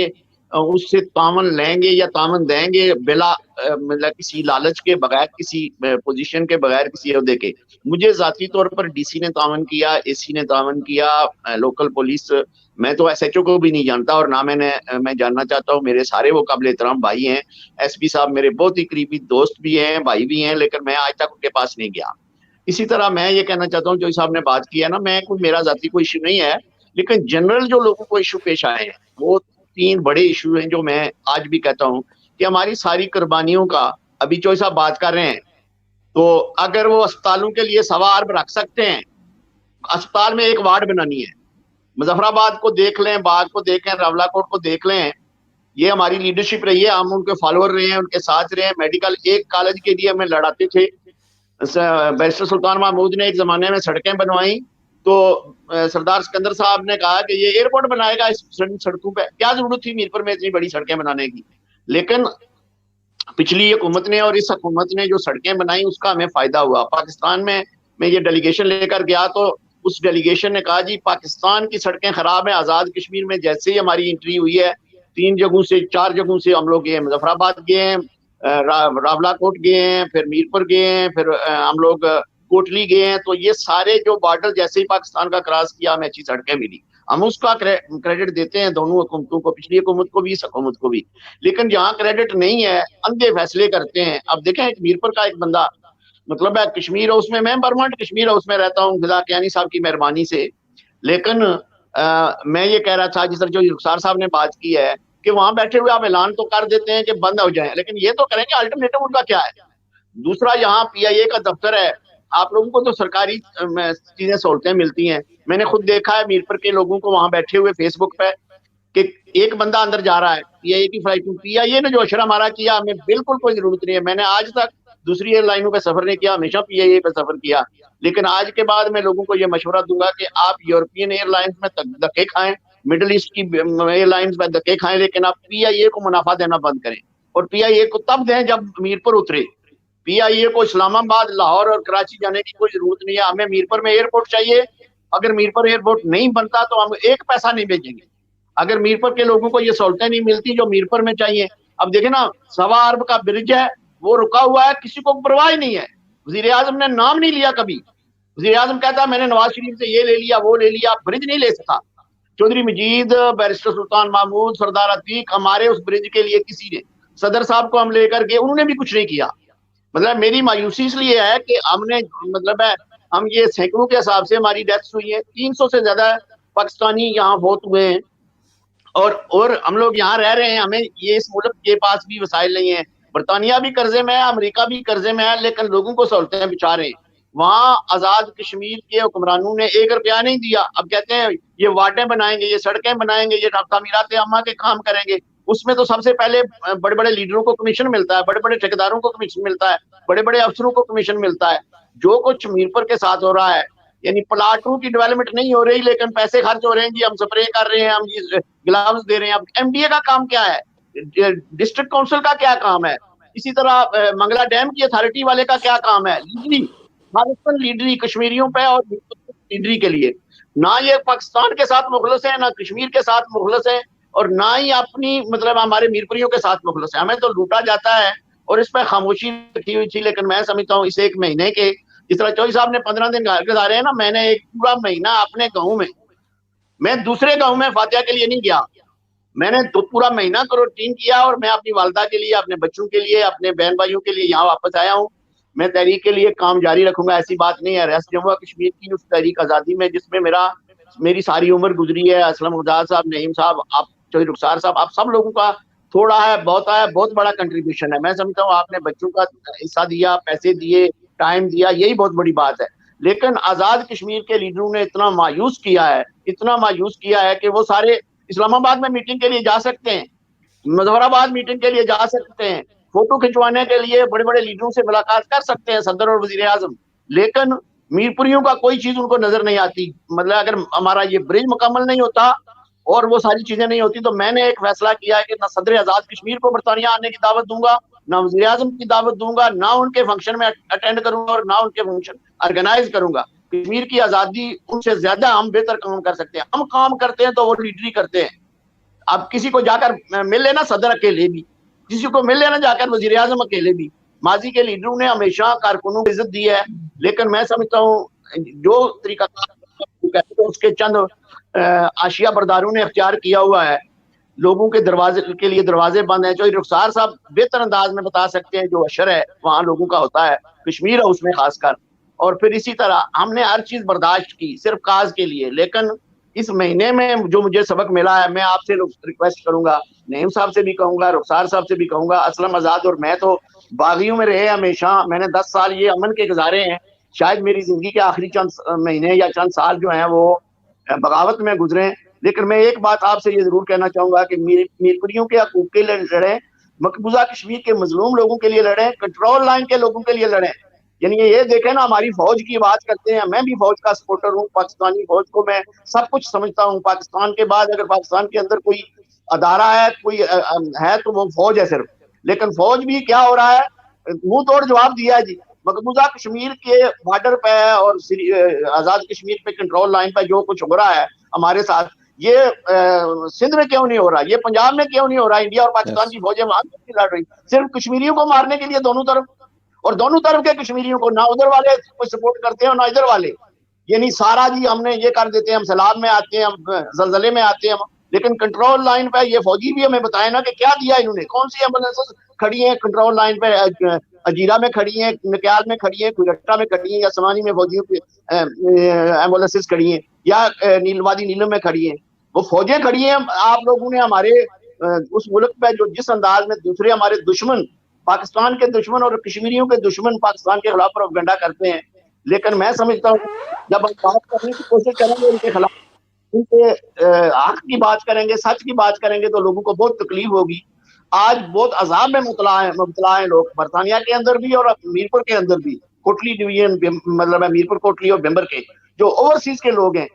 [SPEAKER 2] उससे तामन लेंगे या तामन देंगे बिला मतलब किसी लालच के बगैर, किसी पोजीशन के बगैर, किसी ओहदे के। मुझे जाती तौर पर डीसी ने तामन किया, एसी ने तामन किया, लोकल पुलिस, मैं तो एसएचओ को भी नहीं जानता और ना मैं जानना चाहता हूँ, मेरे सारे वो काबिल एहतराम भाई हैं। एसपी साहब मेरे बहुत ही करीबी दोस्त भी हैं, भाई भी हैं, लेकिन मैं आज तक उनके पास नहीं गया। इसी तरह मैं ये कहना चाहता हूँ, जो साहब ने बात की है ना, मैं कोई मेरा जाती कोई इशू नहीं है, लेकिन जनरल जो लोगों को इशू पेश आए हैं वो 3 बड़े इशू हैं जो मैं आज भी कहता हूँ कि हमारी सारी कुर्बानियों का, अभी चौधरी साहब बात कर रहे हैं, तो अगर वो अस्पतालों के लिए 1.25 अरब रख सकते हैं, अस्पताल में एक वार्ड बनानी है, मुजफ्फराबाद को देख लें, बाग को देखें, रावलाकोट को देख लें, ये हमारी लीडरशिप रही है, हम उनके फॉलोअर रहे हैं, उनके साथ रहे हैं। मेडिकल एक कॉलेज के लिए हमें लड़ाते थे, बैरिस्टर सुल्तान महमूद ने एक जमाने में सड़कें बनवाई, तो सरदार सिकंदर साहब ने कहा कि ये एयरपोर्ट बनाएगा इस सड़कों पे, क्या जरूरत थी मीरपुर में इतनी बड़ी सड़कें बनाने की। लेकिन पिछली हुकूमत ने और इस हुकूमत ने जो सड़कें बनाई उसका हमें फायदा हुआ। पाकिस्तान में मैं ये डेलीगेशन लेकर गया तो उस डेलीगेशन ने कहा जी पाकिस्तान की सड़कें खराब हैं, आजाद कश्मीर में जैसे ही हमारी एंट्री हुई है 3 जगहों से 4 जगहों से हम लोग गए, मुजफ्फराबाद गए हैं, रावलाकोट गए हैं, फिर मीरपुर गए हैं, फिर हम लोग कोटली गए हैं। तो ये सारे जो बॉर्डर जैसे ही पाकिस्तान का क्रॉस किया हमें अच्छी सड़कें मिली, हम उसका क्रेडिट देते हैं दोनों हुकूमतों को, पिछली हुकूमत को भी, इस हुकूमत को भी। लेकिन जहाँ क्रेडिट नहीं है अंधे फैसले करते हैं। अब देखें एक मीरपुर का एक बंदा, मतलब है कश्मीर हाउस में, मैं परमानेंट कश्मीर हाउस में रहता हूँ फिदा कियानी साहब की मेहरबानी से, लेकिन मैं ये कह रहा था जिस तरह जो रुखसार साहब ने बात की है कि वहां बैठे हुए आप ऐलान तो कर देते हैं कि बंद हो जाए, लेकिन ये तो करेंगे अल्टरनेटिव उनका क्या है। दूसरा, यहाँ पीआईए का दफ्तर है, आप लोगों को तो सरकारी चीजें सहूलतें मिलती हैं, मैंने खुद देखा है मीरपुर के लोगों को वहां बैठे हुए फेसबुक पे कि एक बंदा अंदर जा रहा है पीआईए की फ्लाइट में, पीआईए ने जो अशरा मारा किया हमें बिल्कुल कोई जरूरत नहीं है। मैंने आज तक दूसरी एयरलाइनों पे सफर नहीं किया, हमेशा पीआईए पे सफर किया, लेकिन आज के बाद मैं लोगों को यह मशवरा दूंगा कि आप यूरोपियन एयरलाइंस में धक्के खाएं, मिडिल ईस्ट की एयरलाइंस में धक्के खाएं, लेकिन आप पीआईए को मुनाफा देना बंद करें, और पीआईए को तब दें जब मीरपुर उतरे। पीआईए को इस्लामाबाद, लाहौर और कराची जाने की कोई जरूरत नहीं है, हमें मीरपुर में एयरपोर्ट चाहिए। अगर मीरपुर एयरपोर्ट नहीं बनता तो हम 1 पैसा नहीं भेजेंगे, अगर मीरपुर के लोगों को ये सहूलतें नहीं मिलती जो मीरपुर में चाहिए। अब देखे ना 1.25 अरब का ब्रिज है, वो रुका हुआ है, किसी को परवाह ही नहीं है, वजीर आजम ने नाम नहीं लिया कभी। वजीर आजम कहता है मैंने नवाज शरीफ से ये ले लिया वो ले लिया, ब्रिज नहीं ले सका। चौधरी मजीद, बैरिस्टर सुल्तान महमूद, सरदार अतीक, हमारे उस ब्रिज के लिए किसी ने, सदर साहब को हम लेकर गए, उन्होंने भी कुछ नहीं किया। मतलब मेरी मायूसी इसलिए है कि हमने, मतलब है हम ये सैकड़ों के हिसाब से हमारी डेथ्स हुई है, 300 से ज्यादा पाकिस्तानी यहाँ बहुत हुए हैं, और हम लोग यहाँ रह रहे हैं, हमें ये इस मुल्क के पास भी वसाइल नहीं है, बरतानिया भी कर्जे में है, अमेरिका भी कर्जे में है, लेकिन लोगों को सहूलतें बिछा रहे हैं। वहाँ आजाद कश्मीर के हुक्मरानों ने 1 रुपया नहीं दिया, अब कहते हैं ये वार्डें बनाएंगे, ये सड़कें बनाएंगे, ये तामीरात अम्मा के काम करेंगे। उसमें तो सबसे पहले बड़े बड़े लीडरों को कमीशन मिलता है, बड़े बड़े ठेकेदारों को कमीशन मिलता है, बड़े बड़े अफसरों को कमीशन मिलता है। जो कुछ मीरपुर के साथ हो रहा है, यानी प्लाटों की डेवलपमेंट नहीं हो रही लेकिन पैसे खर्च हो रहे हैं जी, हम स्प्रे कर रहे हैं, हम ग्लव्स दे रहे हैं। अब एमडीए का काम क्या है, डिस्ट्रिक्ट काउंसिल का क्या काम है, इसी तरह मंगला डैम की अथॉरिटी वाले का क्या काम है। लीडरी कश्मीरियों पे और लीडरी के लिए ना ये पाकिस्तान के साथ मुखलस है, ना कश्मीर के साथ मुखलस है, और ना ही अपनी, मतलब हमारे मीरपुरियों के साथ मुखलस है। हमें तो लूटा जाता है और इस पर खामोशी रखी हुई थी। लेकिन मैं समझता हूँ इस 1 महीने के, जिस तरह चौधरी साहब ने 15 दिन घर गुजारे हैं ना, मैंने एक पूरा महीना अपने गाँव में, मैं दूसरे गाँव में फातिहा के लिए नहीं गया, मैंने तो पूरा महीना क्वारंटीन किया, और मैं अपनी वालदा के लिए, अपने बच्चों के लिए, अपने बहन भाइयों के लिए यहाँ वापस आया हूँ। मैं तहरीक के लिए काम जारी रखूंगा, ऐसी बात नहीं है। रेस्ट जम्मू कश्मीर की उस तहरीक आज़ादी में जिसमें मेरी सारी उम्र गुजरी है, असलम उजाज साहब, नईम साहब, आप चौधरी रुखसार साहब, आप सब लोगों का थोड़ा है, बहुत बड़ा कंट्रीब्यूशन है। मैं समझता हूँ आपने बच्चों का हिस्सा दिया, पैसे दिए, टाइम दिया, यही बहुत बड़ी बात है। लेकिन आजाद कश्मीर के लीडरों ने इतना मायूस किया है कि वो सारे इस्लामाबाद में मीटिंग के लिए जा सकते हैं, मुजफ्फराबाद मीटिंग के लिए जा सकते हैं, फोटो खिंचवाने के लिए बड़े बड़े लीडरों से मुलाकात कर सकते हैं, सदर और वजीर आजम, लेकिन मीरपुरियों का कोई चीज उनको नजर नहीं आती। मतलब अगर हमारा ये ब्रिज मुकम्मल नहीं होता और वो सारी चीजें नहीं होती, तो मैंने एक फैसला किया है कि ना सदर आजाद कश्मीर को बरतानिया आने की दावत दूंगा, ना वजीर आजम की दावत दूंगा, ना उनके फंक्शन में अटेंड करूंगा और ना उनके फंक्शन ऑर्गेनाइज करूंगा। कश्मीर की आजादी उनसे ज्यादा हम बेहतर काम कर सकते हैं। हम काम करते हैं तो वो लीडरी करते हैं। अब किसी को जाकर मिल लेना सदर अकेले भी, किसी को मिल लेना जाकर वजीर आजम अकेले भी। माजी के लीडरों ने हमेशा कारकुनों को इज्जत दी है, लेकिन मैं समझता हूँ जो तरीका उसके चंद आशिया बरदारों ने अख्तियार किया हुआ है, लोगों के दरवाजे के लिए दरवाजे बंद हैं। जो रुखसार साहब बेहतर अंदाज में बता सकते हैं, जो अशर है वहाँ लोगों का होता है, कश्मीर है उसमें खासकर। और फिर इसी तरह हमने हर चीज बर्दाश्त की सिर्फ काज के लिए। लेकिन इस महीने में जो मुझे सबक मिला है, मैं आपसे रिक्वेस्ट करूंगा, नईम साहब से भी कहूंगा, रुखसार साहब से भी कहूंगा, असलम आजाद और मैं तो बागियों में रहे हमेशा। मैंने 10 साल ये अमन के गुजारे हैं। शायद मेरी जिंदगी के आखिरी चंद महीने या चंद साल जो हैं वो बगावत में गुजरे। लेकिन मैं एक बात आपसे ये जरूर कहना चाहूंगा कि मीरपुरियों के हकूक के लिए लड़े, मकबूजा कश्मीर के मजलूम लोगों के लिए लड़े, कंट्रोल लाइन के लोगों के लिए लड़े। यानी ये देखें ना, हमारी फौज की बात करते हैं, मैं भी फौज का सपोर्टर हूँ, पाकिस्तानी फौज को मैं सब कुछ समझता हूँ। पाकिस्तान के बाद अगर पाकिस्तान के अंदर कोई अदारा है, कोई है तो वो फौज है सिर्फ। लेकिन फौज भी क्या हो रहा है, मुंह तोड़ जवाब दिया है जी। मकबूजा कश्मीर के बॉर्डर पे और आजाद कश्मीर पे कंट्रोल लाइन पे जो कुछ हो रहा है हमारे साथ, ये सिंध में क्यों नहीं हो रहा, ये पंजाब में क्यों नहीं हो रहा? इंडिया और पाकिस्तान की फौजें वहां क्यों लड़ रही? सिर्फ कश्मीरियों को मारने के लिए दोनों तरफ, और दोनों तरफ के कश्मीरियों को, ना उधर वाले कोई सपोर्ट करते हैं और ना इधर वाले। ये नहीं सारा जी हमने ये कर देते हैं, हम सैलाब में आते हैं, हम जलजले में आते हैं, लेकिन कंट्रोल लाइन पे ये फौजी भी हमें बताए ना कि क्या दिया इन्होंने, कौन सी एम्बुलेंसेस खड़ी हैं कंट्रोल लाइन पे, अजीरा में खड़ी हैं, नक्याल में खड़ी हैं, कुरट्टा में खड़ी हैं, या समानी में फौजियों की एम्बुलेंसेस खड़ी हैं, या नीलवादी नीलम में खड़ी हैं। वो फौजें खड़ी हैं। आप लोगों ने हमारे उस मुल्क पे जो जिस अंदाज में दूसरे हमारे दुश्मन, पाकिस्तान के दुश्मन और कश्मीरियों के दुश्मन पाकिस्तान के खिलाफ प्रोपेगेंडा करते हैं, लेकिन मैं समझता हूँ जब हम बात करने की कोशिश करेंगे उनके खिलाफ, उनके हक की बात करेंगे, सच की बात करेंगे, तो लोगों को बहुत तकलीफ होगी। आज बहुत अजाब में मुबतला है लोग, बरतानिया के अंदर भी और मीरपुर के अंदर भी, कोटली डिवीजन मतलब है मीरपुर, कोटली और बिम्बर के जो ओवरसीज के लोग हैं,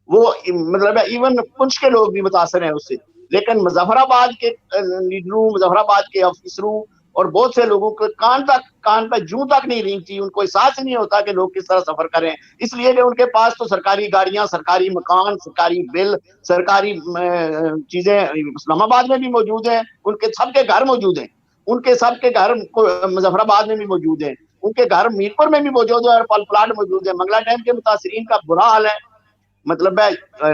[SPEAKER 2] वो मतलब इवन पुंछ के लोग भी मुतासर हैं उससे। लेकिन मुजफ्फराबाद के लीडरों, मुजफ्फराबाद के अफसरों और बहुत से लोगों के कान पे जूं तक नहीं रेंगती, उनको एहसास ही नहीं होता कि लोग किस तरह सफर करें, इसलिए कि उनके पास तो सरकारी गाड़ियां, सरकारी मकान, सरकारी बिल, सरकारी चीजें इस्लामाबाद में भी मौजूद हैं, उनके सबके घर मौजूद हैं, उनके सबके घर मुजफ्फराबाद में भी मौजूद हैं, उनके घर मीरपुर में भी मौजूद है और प्लाट मौजूद है। मंगला डैम के मुतासरीन का बुरा हाल है। मतलब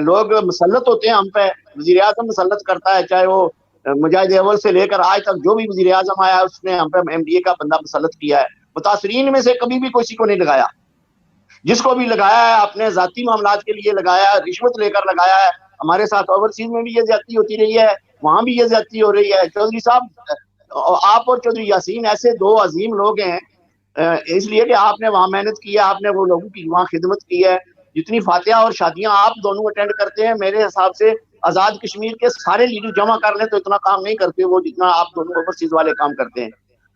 [SPEAKER 2] लोग मुसल्लत होते हैं हम पे, वजीर आजम मुसल्लत करता है, चाहे वो मुजाहिद अव्वल से लेकर आज तक जो भी वजीर आजम आया उसने हम पे MDA का बंदा मुसल्लत किया है। मुतासरीन में से कभी भी किसी को नहीं लगाया, जिसको भी लगाया है अपने जाती मामलात के लिए लगाया, रिश्वत लेकर लगाया है। हमारे साथ ओवरसीज में भी ये ज्यादती होती रही है, वहां भी ये ज्यादती हो रही है। चौधरी साहब, आप और चौधरी यासीन ऐसे दो अजीम लोग हैं, इसलिए कि आपने वहां मेहनत की है, आपने वो लोगों की वहां खिदमत की है। जितनी फातिहा और शादियां आप दोनों अटेंड करते हैं, मेरे हिसाब से आजाद कश्मीर के सारे लीडर जमा कर लें तो इतना काम नहीं करते वो, जितना आप दोनों ओवरसीज वाले काम करते हैं।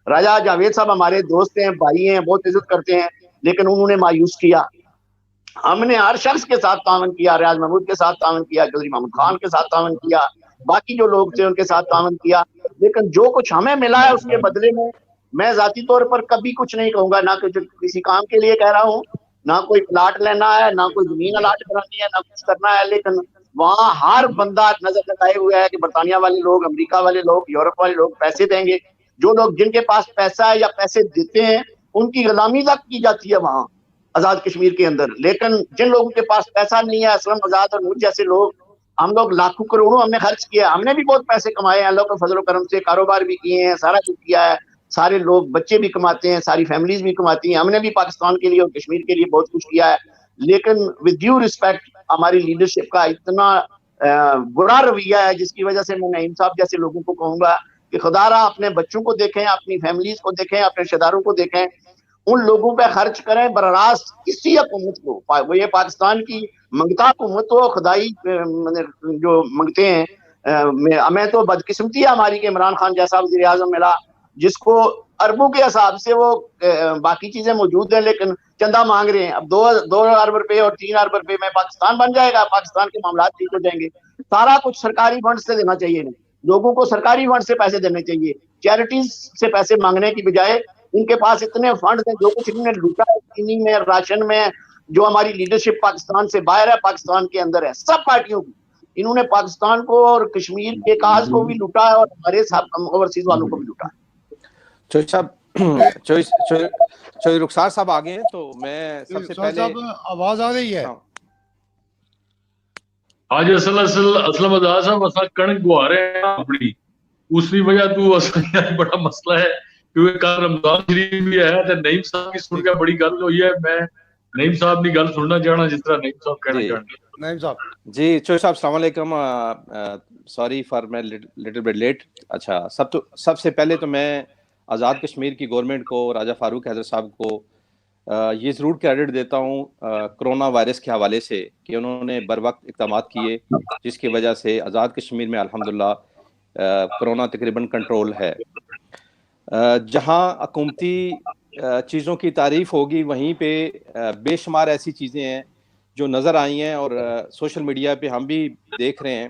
[SPEAKER 2] राजा जावेद साहब हमारे दोस्त हैं, भाई हैं, बहुत इज्जत करते हैं, लेकिन उन्होंने मायूस किया। हमने हर शख्स के साथ तावन किया, रियाज महमूद के साथ तावन किया, चौधरी महमूद खान के साथ तावन किया, बाकी जो लोग थे उनके साथ तावन किया, लेकिन जो कुछ हमें मिला है उसके बदले में मैं जाती तौर पर कभी कुछ नहीं कहूंगा, ना किसी काम के लिए कह रहा हूँ, ना कोई प्लाट लेना है, ना कोई जमीन अलाट करानी है, ना कुछ करना है। लेकिन वहां हर बंदा नजर लगाए हुए है कि बरतानिया वाले लोग, अमेरिका वाले लोग, यूरोप वाले लोग पैसे देंगे। जो लोग जिनके पास पैसा है या पैसे देते हैं उनकी गुलामी तक की जाती है वहां आजाद कश्मीर के अंदर। लेकिन जिन लोगों के पास पैसा नहीं है, असलम आजाद और मुझ जैसे लोग, हम लोग लाखों करोड़ों हमने खर्च किया, हमने भी बहुत पैसे कमाए हैं अल्लाह के फजल करम से, कारोबार भी किए हैं, सारा कुछ किया है, सारे लोग बच्चे भी कमाते हैं, सारी फैमिलीज भी कमाती हैं, हमने भी पाकिस्तान के लिए और कश्मीर के लिए बहुत कुछ किया है। लेकिन विद ड्यू रिस्पेक्ट हमारी लीडरशिप का इतना बुरा रवैया है, जिसकी वजह से मैं नईम साहब जैसे लोगों को कहूंगा कि खुदारा अपने बच्चों को देखें, अपनी फैमिलीज को देखें, अपने रिश्तेदारों को देखें, उन लोगों पे खर्च करें बरास्त किसी हुकूमत को, वो ये पाकिस्तान की मंगता हुकूमत हो, खुदाई जो मंगते हैं। मैं तो बदकिस्मती है हमारी कि इमरान खान जैसा वज़ीर आज़म मिला जिसको अरबों के हिसाब से वो बाकी चीजें मौजूद हैं लेकिन चंदा मांग रहे हैं। अब 2 अरब रुपए और 3 अरब रुपए में पाकिस्तान बन जाएगा, पाकिस्तान के मामला ठीक हो जाएंगे। सारा कुछ सरकारी फंड से देना चाहिए, नहीं लोगों को सरकारी फंड से पैसे देने चाहिए, चैरिटीज से पैसे मांगने की बजाय। उनके पास इतने फंड हैं, जो कुछ इन्होंने लूटा है चीनी में, राशन में, जो हमारी लीडरशिप पाकिस्तान से बाहर है, पाकिस्तान के अंदर है, सब पार्टियों की इन्होंने पाकिस्तान को और कश्मीर के काज को भी लूटा है और हमारे ओवरसीज वालों को भी लूटा है।
[SPEAKER 5] चोई साहब, चोई रुखसार साहब आ गए हैं, तो मैं सबसे पहले
[SPEAKER 3] आवाज आ रही है।
[SPEAKER 4] आज असलम आजाद साहब असा कणक गुआ रहे हैं अपनी, उसकी वजह तू असल बड़ा मसला है क्योंकि कल रमजान शरीफ भी है तो नईम साहब की सुन के बड़ी गल हुई है। मैं नईम साहब की गल सुनना चाहना जिस तरह नईम साहब कहना चाहते।
[SPEAKER 3] नईम साहब
[SPEAKER 5] जी, चोई साहब अस्सलाम वालेकुम, सॉरी फॉर मैं लिटिल बिट लेट। अच्छा, सबसे पहले तो मैं आज़ाद कश्मीर की गवर्नमेंट को, राजा फारूक हैदर साहब को ये ज़रूर क्रेडिट देता हूँ कोरोना वायरस के हवाले से कि उन्होंने बर वक्त इक़दाम किए जिसकी वजह से आज़ाद कश्मीर में अल्हम्दुलिल्लाह कोरोना तकरीबन कंट्रोल है। जहाँ हुकूमती चीज़ों की तारीफ़ होगी वहीं पे बेशुमार ऐसी चीज़ें हैं जो नज़र आई हैं और सोशल मीडिया पे हम भी देख रहे हैं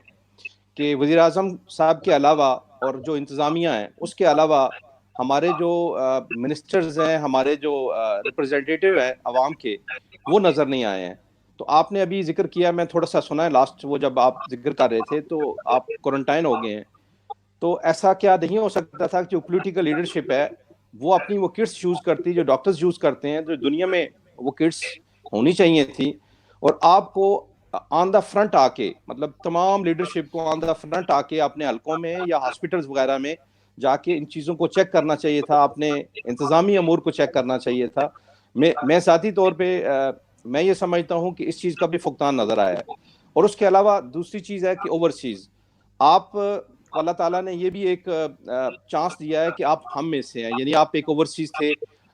[SPEAKER 5] कि वज़ीर आज़म साहब के अलावा और जो इंतज़ामिया है उसके अलावा हमारे जो मिनिस्टर्स हैं, हमारे जो रिप्रेजेंटेटिव हैं अवाम के, वो नज़र नहीं आए हैं। तो आपने अभी जिक्र किया, मैं थोड़ा सा सुना है लास्ट वो जब आप जिक्र कर रहे थे तो आप क्वारंटाइन हो गए हैं। तो ऐसा क्या नहीं हो सकता था कि जो पॉलिटिकल लीडरशिप है वो अपनी वो किट्स यूज़ करती, जो डॉक्टर्स यूज़ करते हैं, जो दुनिया में वो किट्स होनी चाहिए थी, और आपको ऑन द फ्रंट आके, मतलब तमाम लीडरशिप को ऑन द फ्रंट आके अपने हलकों में या हॉस्पिटल्स वगैरह में जाके इन चीज़ों को चेक करना चाहिए था, आपने इंतज़ामी अमूर को चेक करना चाहिए था। मैं ज़ाती तौर पे मैं ये समझता हूँ कि इस चीज़ का भी फुकतान नज़र आया है। और उसके अलावा दूसरी चीज़ है कि ओवरसीज़ आप, अल्लाह ताला ने ये भी एक चांस दिया है कि आप हम में से हैं, यानी आप एक ओवरसीज़ थे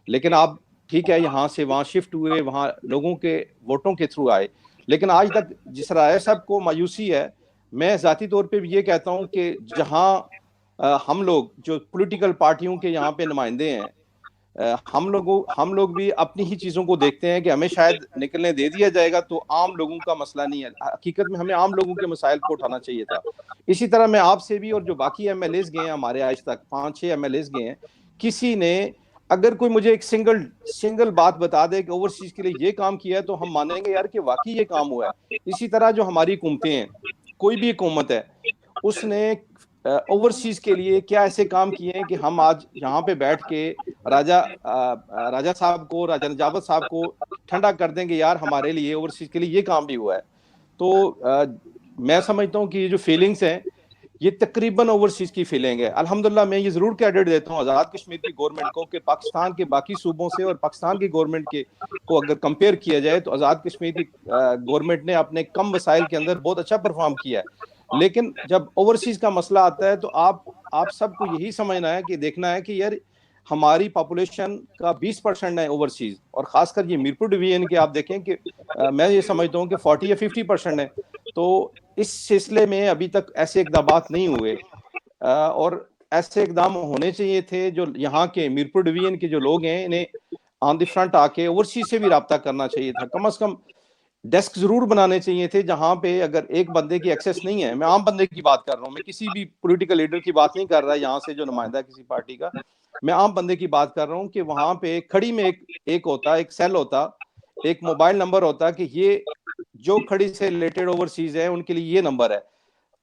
[SPEAKER 5] लेकिन आप ठीक है यहाँ से वहाँ शिफ्ट हुए, वहाँ लोगों के वोटों के थ्रू आए, लेकिन आज तक जिस राय साहब को मायूसी है, मैं ज़ाती तौर पे भी ये कहता हूँ कि जहाँ हम लोग जो पॉलिटिकल पार्टियों के यहाँ पे नुमाइंदे हैं, हम लोग भी अपनी ही चीज़ों को देखते हैं कि हमें शायद निकलने दे दिया जाएगा तो आम लोगों का मसला नहीं है। हकीकत में हमें आम लोगों के मसाइल को उठाना चाहिए था। इसी तरह मैं आपसे भी और जो बाकी MLAs गए हैं हमारे, आज तक 5-6 MLAs गए हैं, किसी ने अगर कोई मुझे एक सिंगल बात बता दे कि ओवरसीज के लिए ये काम किया है तो हम मानेंगे यार कि वाकई ये काम हुआ है। इसी तरह जो हमारी हुकूमतें हैं, कोई भी हुकूमत है, उसने ओवरसीज के लिए क्या ऐसे काम किए हैं कि हम आज यहाँ पे बैठ के राजा साहब को, राजा नजाबत साहब को ठंडा कर देंगे यार हमारे लिए ओवरसीज के लिए ये काम भी हुआ है। तो मैं समझता हूँ कि ये जो फीलिंग्स हैं ये तकरीबन ओवरसीज की फीलिंग है। अल्हम्दुलिल्लाह मैं ये जरूर क्रेडिट देता हूँ आज़ाद कश्मीर की गवर्नमेंट को कि पाकिस्तान के बाकी सूबों से और पाकिस्तान की गवर्नमेंट के को अगर कंपेयर किया जाए तो आज़ाद कश्मीर की गवर्नमेंट ने अपने कम वसाइल के अंदर बहुत अच्छा परफॉर्म किया है। लेकिन जब ओवरसीज का मसला आता है तो आप सबको यही समझना है कि देखना है कि यार हमारी पॉपुलेशन का 20% है ओवरसीज, और खासकर ये मीरपुर डिवीजन के आप देखें कि मैं ये समझता हूँ कि 40 या 50% है। तो इस सिलसिले में अभी तक ऐसे इकदाम नहीं हुए और ऐसे इकदाम होने चाहिए थे। जो यहाँ के मीरपुर डिवीजन के जो लोग हैं इन्हें ऑन द फ्रंट आके ओवरसीज से भी रब्ता करना चाहिए था। कम से कम डेस्क जरूर बनाने चाहिए थे जहां पे अगर एक बंदे की एक्सेस नहीं है, मैं आम बंदे की बात कर रहा हूँ, मैं किसी भी पॉलिटिकल लीडर की बात नहीं कर रहा यहाँ से जो नुमाइंदा किसी पार्टी का, मैं आम बंदे की बात कर रहा हूँ कि वहां पे खड़ी में एक होता, एक सेल होता, एक मोबाइल नंबर होता कि ये जो खड़ी से रिलेटेड ओवरसीज है उनके लिए ये नंबर है।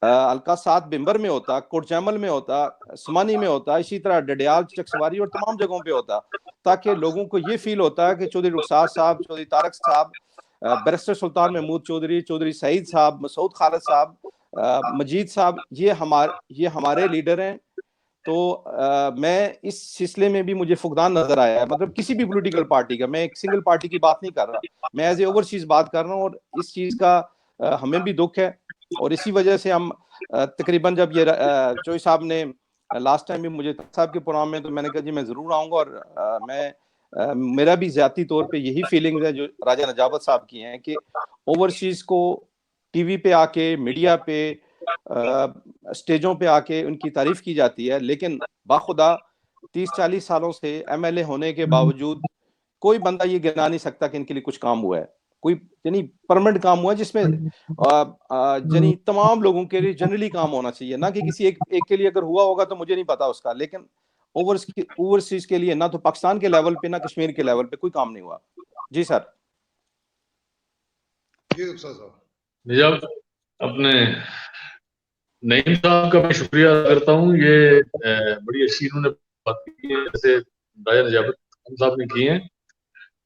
[SPEAKER 5] अलका साथ बिम्बर में होता, कोटजैमल में होता, समानी में होता, इसी तरह डडियाल, चकसवारी और तमाम जगहों पे होता, ताकि लोगों को ये फील होता कि चौधरी रुखसार साहब, चौधरी तारक साहब, बैरिस्टर सुल्तान महमूद चौधरी, चौधरी सईद साहब, मसूद खालिद साहब, मजीद साहब, ये हमारे लीडर हैं। तो मैं इस सिलसिले में भी मुझे फुकदान नजर आया है, मतलब किसी भी पॉलिटिकल पार्टी का, मैं एक सिंगल पार्टी की बात नहीं कर रहा, मैं एज ए ओवरसीज बात कर रहा हूँ। और इस चीज का हमें भी दुख है और इसी वजह से हम तकरीबन जब ये चोई साहब ने लास्ट टाइम भी मुझे साहब के प्रोग्राम में, तो मैंने कहा जी मैं जरूर आऊंगा और मैं मेरा भी ज़ाती तौर पे यही फीलिंग्स है जो राजा नजाबत साहब की हैं कि ओवरसीज को टीवी पे आके, मीडिया पे, स्टेजों पे आके उनकी तारीफ की जाती है, लेकिन बाखुदा 30-40 सालों से एमएलए होने के बावजूद कोई बंदा ये गिना नहीं सकता कि इनके लिए कुछ काम हुआ है, कोई यानी परमानेंट काम हुआ है जिसमें यानी तमाम लोगों के लिए जनरली काम होना चाहिए, ना कि किसी एक के लिए अगर हुआ होगा तो मुझे नहीं पता उसका, लेकिन ओवरसीज के लिए ना तो पाकिस्तान के लेवल पे ना कश्मीर के लेवल पे कोई काम नहीं हुआ। जी सर।
[SPEAKER 4] निजाम अपने नईम साहब का मैं शुक्रिया अदा करता हूँ, ये बड़ी अच्छी इन्होंने बात की है जैसे राजा नजाबत साहब ने की है।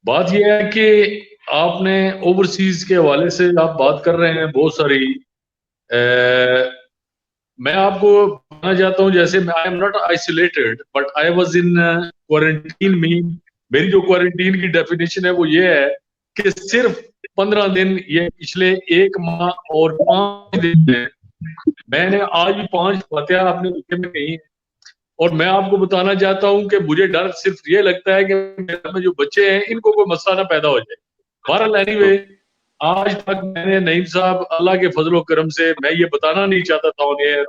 [SPEAKER 4] बात यह है कि आपने ओवरसीज के हवाले से आप बात कर रहे हैं बहुत सारी, मैं आपको बताना चाहता हूँ जैसे I am not isolated but I was in quarantine में। मेरी जो क्वारंटीन की डेफिनेशन है वो ये है कि सिर्फ 15 दिन, ये पिछले 1 माह और 5 दिन में मैंने आज भी 5 फातिहा अपने मुल्क में कही है। और मैं आपको बताना चाहता हूँ कि मुझे डर सिर्फ ये लगता है कि मेरे में जो बच्चे हैं इनको कोई मसला ना पैदा हो जाए। बहरहाल एनीवे, आज तक मैंने नईम साहब अल्लाह के फजलो करम से, मैं ये बताना नहीं चाहता था उन्हें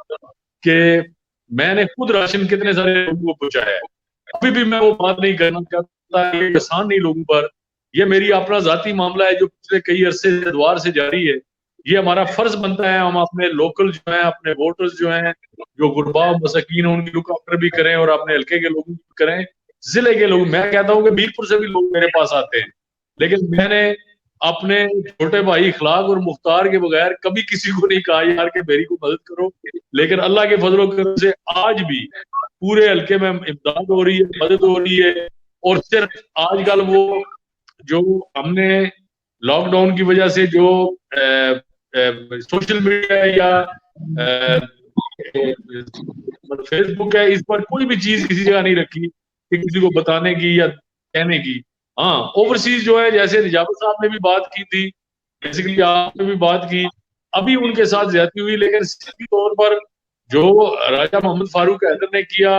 [SPEAKER 4] कि मैंने खुद राशन कितने सारे लोगों को पहुंचाया है। अभी भी मैं वो बात नहीं करना चाहता, ये एहसान नहीं लोगों पर, ये मेरी अपना जाती मामला है जो पिछले कई अरसे द्वार से जारी है। ये हमारा फर्ज बनता है, हम अपने लोकल जो है, अपने वोटर्स जो हैं, जो गुरबा मसाकीन है, उनकी लुक आफ्टर भी करें और अपने हल्के के लोगों की करें, जिले के लोग। मैं कहता हूँ कि मीरपुर से भी लोग मेरे पास आते हैं, लेकिन मैंने अपने छोटे भाई इखलाक और मुख्तार के बगैर कभी किसी को नहीं कहा यार कि मेरी को मदद करो। लेकिन अल्लाह के फजलो करम से आज भी पूरे हल्के में इमदाद हो रही है, मदद हो रही है। और सिर्फ आजकल वो जो हमने लॉकडाउन की वजह से जो सोशल मीडिया या फेसबुक है, इस पर कोई भी चीज किसी जगह नहीं रखी कि किसी को बताने की या कहने की। हाँ, ओवरसीज जो है, जैसे निजामत साहब ने भी बात की थी, बेसिकली आपने भी बात की, अभी उनके साथ ज्यादती हुई, लेकिन सीधी तौर पर जो राजा मोहम्मद फारूक हैदर ने किया,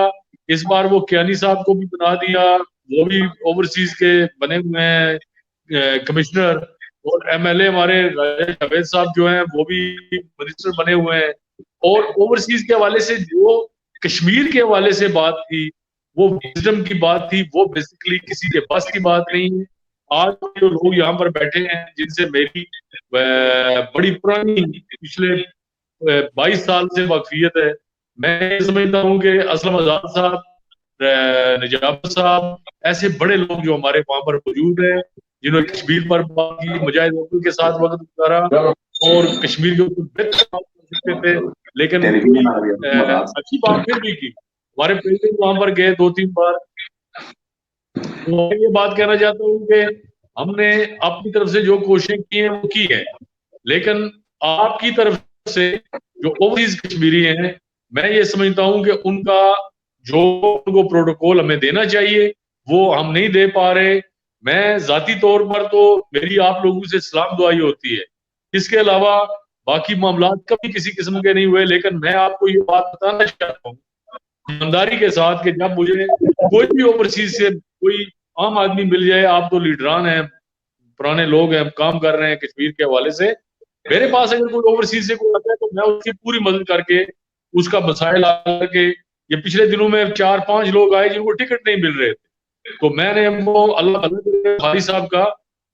[SPEAKER 4] इस बार वो कियानी साहब को भी बना दिया, वो भी ओवरसीज के बने हुए हैं कमिश्नर। और एमएलए हमारे राजा जावेद साहब जो हैं वो भी मिनिस्टर बने हुए हैं। और ओवरसीज के हवाले से जो कश्मीर के हवाले से बात थी, वो विजडम की बात थी, वो बेसिकली किसी के बस की बात नहीं है। आज जो लोग यहाँ पर बैठे हैं, जिनसे मेरी बड़ी पुरानी पिछले 22 साल से वाकफियत है, मैं समझता हूँ कि असलम आजाद साहब, निजामत साहब, ऐसे बड़े लोग जो हमारे वहां पर मौजूद हैं, जिन्होंने कश्मीर पर बात की, मुजाहिद के साथ वक्त गुजारा और कश्मीर के ऊपर बेहतर बात कर सकते थे, लेकिन अच्छी बात फिर भी की। हमारे प्रेसिडेंट वहां पर गए 2-3 बार। तो मैं ये बात कहना चाहता हूँ कि हमने अपनी तरफ से जो कोशिशें की हैं वो की है, लेकिन आपकी तरफ से जो ओवरसीज कश्मीरी हैं, मैं ये समझता हूँ कि उनका जो उनको प्रोटोकॉल हमें देना चाहिए वो हम नहीं दे पा रहे। मैं जाती तौर पर तो मेरी आप लोगों से सलाम दुआई होती है, इसके अलावा बाकी मामला कभी किसी किस्म के नहीं हुए। लेकिन मैं आपको ये बात बताना चाहता हूँ ईमानदारी के साथ कि जब मुझे कोई भी ओवरसीज से कोई आम आदमी मिल जाए, आप तो लीडरान हैं, पुराने लोग हैं, काम कर रहे हैं कश्मीर के हवाले से, मेरे पास अगर कोई ओवरसीज से कोई आता है तो मैं उसकी पूरी मदद करके उसका मसाइल करके, ये पिछले दिनों में 4-5 लोग आए जिनको टिकट नहीं मिल रहे थे, तो मैंने वो अल्लाह भाई साहब का,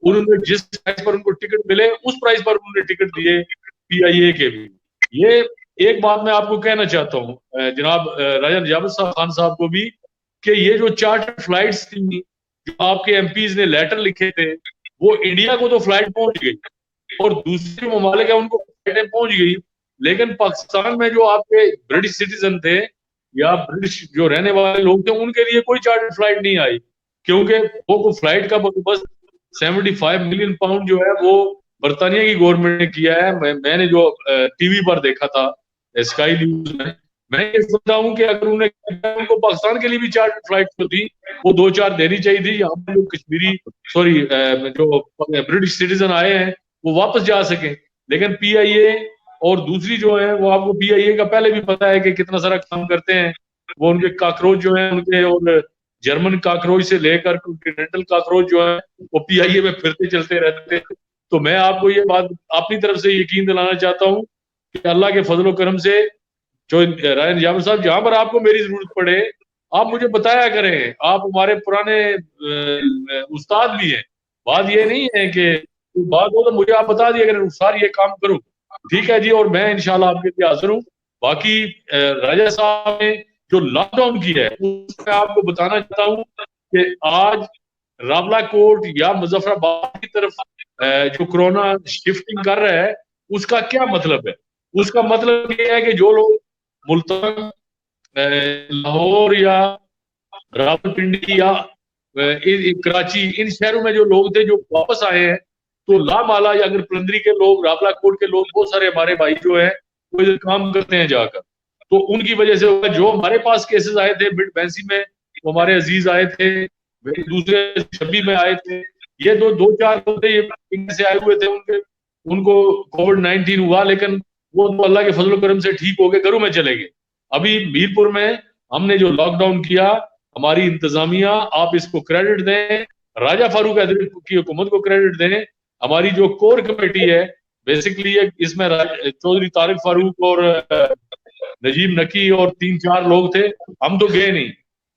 [SPEAKER 4] उन्होंने जिस प्राइस पर उनको टिकट मिले उस प्राइस पर उन्होंने टिकट दिए PIA के भी। ये एक बात मैं आपको कहना चाहता हूँ जनाब राजा निजामत खान साहब को भी, कि ये जो चार्टर फ्लाइट्स थी जो आपके MPs ने लेटर लिखे थे, वो इंडिया को तो फ्लाइट पहुंच गई और दूसरे ममालिक है उनको फ्लाइटें पहुंच गई, लेकिन पाकिस्तान में जो आपके ब्रिटिश सिटीजन थे या ब्रिटिश जो रहने वाले लोग थे, उनके लिए कोई चार्टर फ्लाइट नहीं आई, क्योंकि वो फ्लाइट का बस 75 मिलियन पाउंड जो है वो बरतानिया की गवर्नमेंट ने किया है। मैंने जो टीवी पर देखा था स्काई न्यूज में, मैं ये समझता हूँ कि अगर उनको पाकिस्तान के लिए भी चार्टर फ्लाइट जो थी वो 2-4 देनी चाहिए थी, यहाँ पर जो कश्मीरी जो ब्रिटिश सिटीजन आए हैं वो वापस जा सके। लेकिन PIA और दूसरी जो है वो आपको PIA का पहले भी पता है कि कितना सारा काम करते हैं, वो उनके काकरोच जो है उनके और जर्मन काकरोच से लेकर कॉन्टिनेंटल काकरोच जो है वो PIA में फिरते चलते रहते हैं। तो मैं आपको ये बात अपनी तरफ से यकीन दिलाना चाहता हूँ कि अल्लाह के फजल करम से जो रायन जाबिर साहब, जहां पर आपको मेरी जरूरत पड़े आप मुझे बताया करें। आप हमारे पुराने उस्ताद भी हैं। बात ये नहीं है कि बात हो तो मुझे आप बता दिया करें, सर ये काम करो, ठीक है जी, और मैं इंशाल्लाह आपके लिए हाजिर हूँ। बाकी राजा साहब ने जो लॉकडाउन किया है उसमें आपको बताना चाहता हूँ कि आज रावला कोट या मुजफ्फराबाद की तरफ जो कोरोना शिफ्टिंग कर रहा है उसका क्या मतलब है? उसका मतलब ये है कि जो लोग मुल्तान, लाहौर या रावलपिंडी या कराची, इन शहरों में जो लोग थे जो वापस आए हैं, तो लामाला या अगर पलंदरी के लोग, रावला कोट के लोग, बहुत सारे हमारे भाई जो है वो इधर काम करते हैं जाकर, तो उनकी वजह से जो हमारे पास केसेस आए थे मिड बैंसी में, वो हमारे अजीज आए थे, दूसरे छब्बी में आए थे, ये दो चार लोग थे ये से आए हुए थे, उनको कोविड-19 हुआ, लेकिन वो तो अल्लाह के फजल करम से ठीक हो गए, घरों में चले गए। अभी मीरपुर में हमने जो लॉकडाउन किया, हमारी इंतजामिया, आप इसको क्रेडिट दें, राजा फारूक हैदरी की हुकूमत को क्रेडिट दें, हमारी जो कोर कमेटी है बेसिकली इसमें चौधरी तारिक फारूक और नजीब नकी और 3-4 लोग थे, हम तो गए नहीं।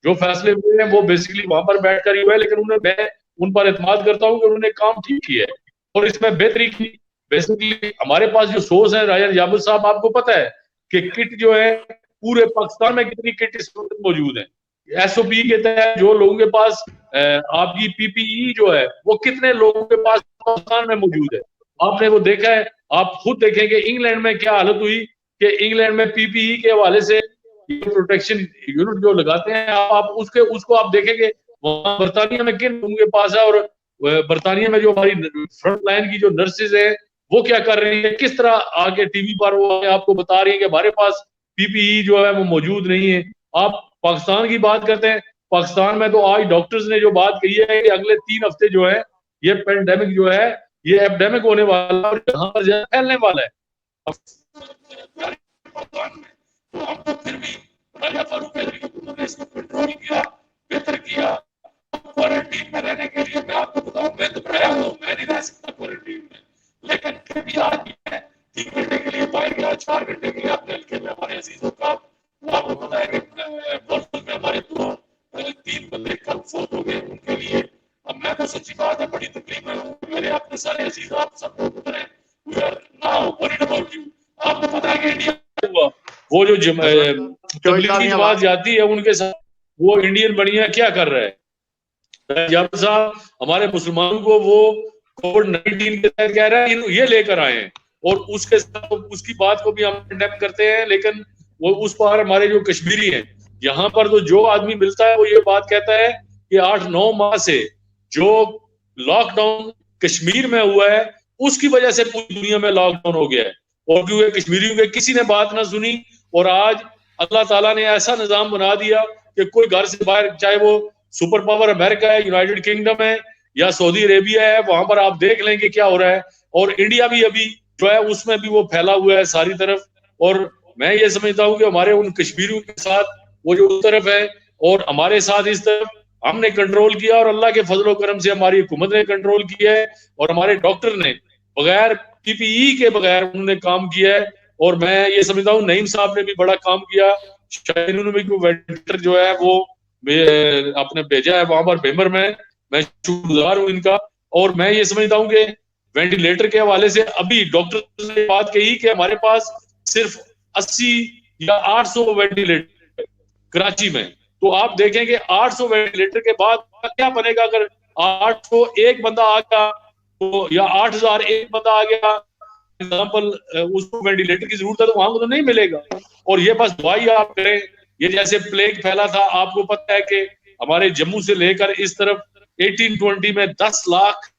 [SPEAKER 4] जो फैसले हुए हैं वो बेसिकली वहां पर बैठकर ही हुए, लेकिन मैं उन पर एतमाद करता हूँ कि उन्होंने काम ठीक किया है और इसमें बेहतरी की। बेसिकली हमारे पास जो सोर्स है राजा जाबिर साहब, आपको पता है कि किट जो है पूरे पाकिस्तान में कितनी किट इस वक्त मौजूद है। SOP के तहत जो लोगों के पास आपकी PPE जो है वो कितने लोगों के पास पाकिस्तान में मौजूद है, आपने वो देखा है। आप खुद देखेंगे इंग्लैंड में क्या हालत हुई कि इंग्लैंड में PPE के हवाले से प्रोटेक्शन यूनिट जो लगाते हैं, आप उसको आप देखेंगे वहां बर्तानिया में किन लोगों के पास है, और बर्तानिया में जो हमारी फ्रंट लाइन की जो नर्सेज है वो क्या कर रही है, किस तरह आके टीवी पर वो आपको बता रही है कि हमारे पास PPE जो है वो मौजूद नहीं है। आप पाकिस्तान की बात करते हैं, पाकिस्तान में तो आज डॉक्टर्स ने जो बात कही है कि अगले 3 हफ्ते जो है ये पेंडेमिक जो है ये एपिडेमिक होने वाला है और यहाँ पर फैलने वाला है। तो हम तो फिर भी राजा फारूक हैदरी की हुकूमत ने इसको कंट्रोल किया, बेहतर किया। क्वारंटीन में रहने के लिए मैं आपको बताऊं, मैं तो गया हूँ, मैं नहीं रह सकता क्वारंटीन में, लेकिन फिर भी आज मैं 3 घंटे के लिए बाहर गया, 4 घंटे के लिए अपने हल्के में हमारे अजीजों का, आपको पता है कि बॉर्डर में हमारे 3 बंदे कल फौत हो गए, उनके लिए अब मैं तो सच्ची बात है बड़ी तकलीफ में हूँ। मेरे अपने सारे अजीज आप सब लोग उधर हैं, we are now worried about you. आपको पता है कि इंडिया हुआ वो जो तबलीगी जमात जाती है उनके साथ वो इंडियन बनिया क्या कर रहा है, जाबिर साहब हमारे मुसलमानों को वो कोविड-19 के तहत कह रहा है ये लेकर आए हैं, और उसके साथ उसकी बात को भी हम कंडेम करते हैं, लेकिन वो उस पर हमारे जो कश्मीरी हैं यहाँ पर तो जो आदमी मिलता है वो ये बात कहता है कि 8-9 माह से जो लॉकडाउन कश्मीर में हुआ है उसकी वजह से पूरी दुनिया में लॉकडाउन हो गया है, और क्योंकि कश्मीरियों के किसी ने बात ना सुनी, और आज अल्लाह ताला ने ऐसा निजाम बना दिया कि कोई घर से बाहर, चाहे वो सुपर पावर अमेरिका है, यूनाइटेड किंगडम है या सऊदी अरेबिया है, वहां पर आप देख लेंगे क्या हो रहा है। और इंडिया भी अभी जो है उसमें भी वो फैला हुआ है सारी तरफ, और मैं ये समझता हूँ कि हमारे उन कश्मीरियों के साथ वो जो उस तरफ है और हमारे साथ इस तरफ हमने कंट्रोल किया, और अल्लाह के फजल करम से हमारी हुकूमत ने कंट्रोल किया है, और हमारे डॉक्टर ने बगैर PPE के बगैर उन्होंने काम किया है। और मैं ये समझता हूँ नईम साहब ने भी बड़ा काम किया, शायद उन्होंने भी वेंटिलेटर जो है वो आपने भेजा है वहां पर बेमर में, मैं शुक्रगुजार हूँ इनका। और मैं ये समझता हूँ कि वेंटिलेटर के हवाले से अभी डॉक्टर ने बात कही कि हमारे पास सिर्फ 80 या 800 वेंटिलेटर कराची में, तो आप देखें कि 800 वेंटिलेटर के बाद क्या बनेगा अगर 800 एक बंदा आ गया तो, या 8000 एक बंदा आ गया एग्जाम्पल, उसको वेंटिलेटर की जरूरत है तो वहां को तो नहीं मिलेगा। और ये बस दवाई आप करें, ये जैसे प्लेग फैला था, आपको पता है कि हमारे जम्मू से लेकर इस तरफ 1820 में 10 लाख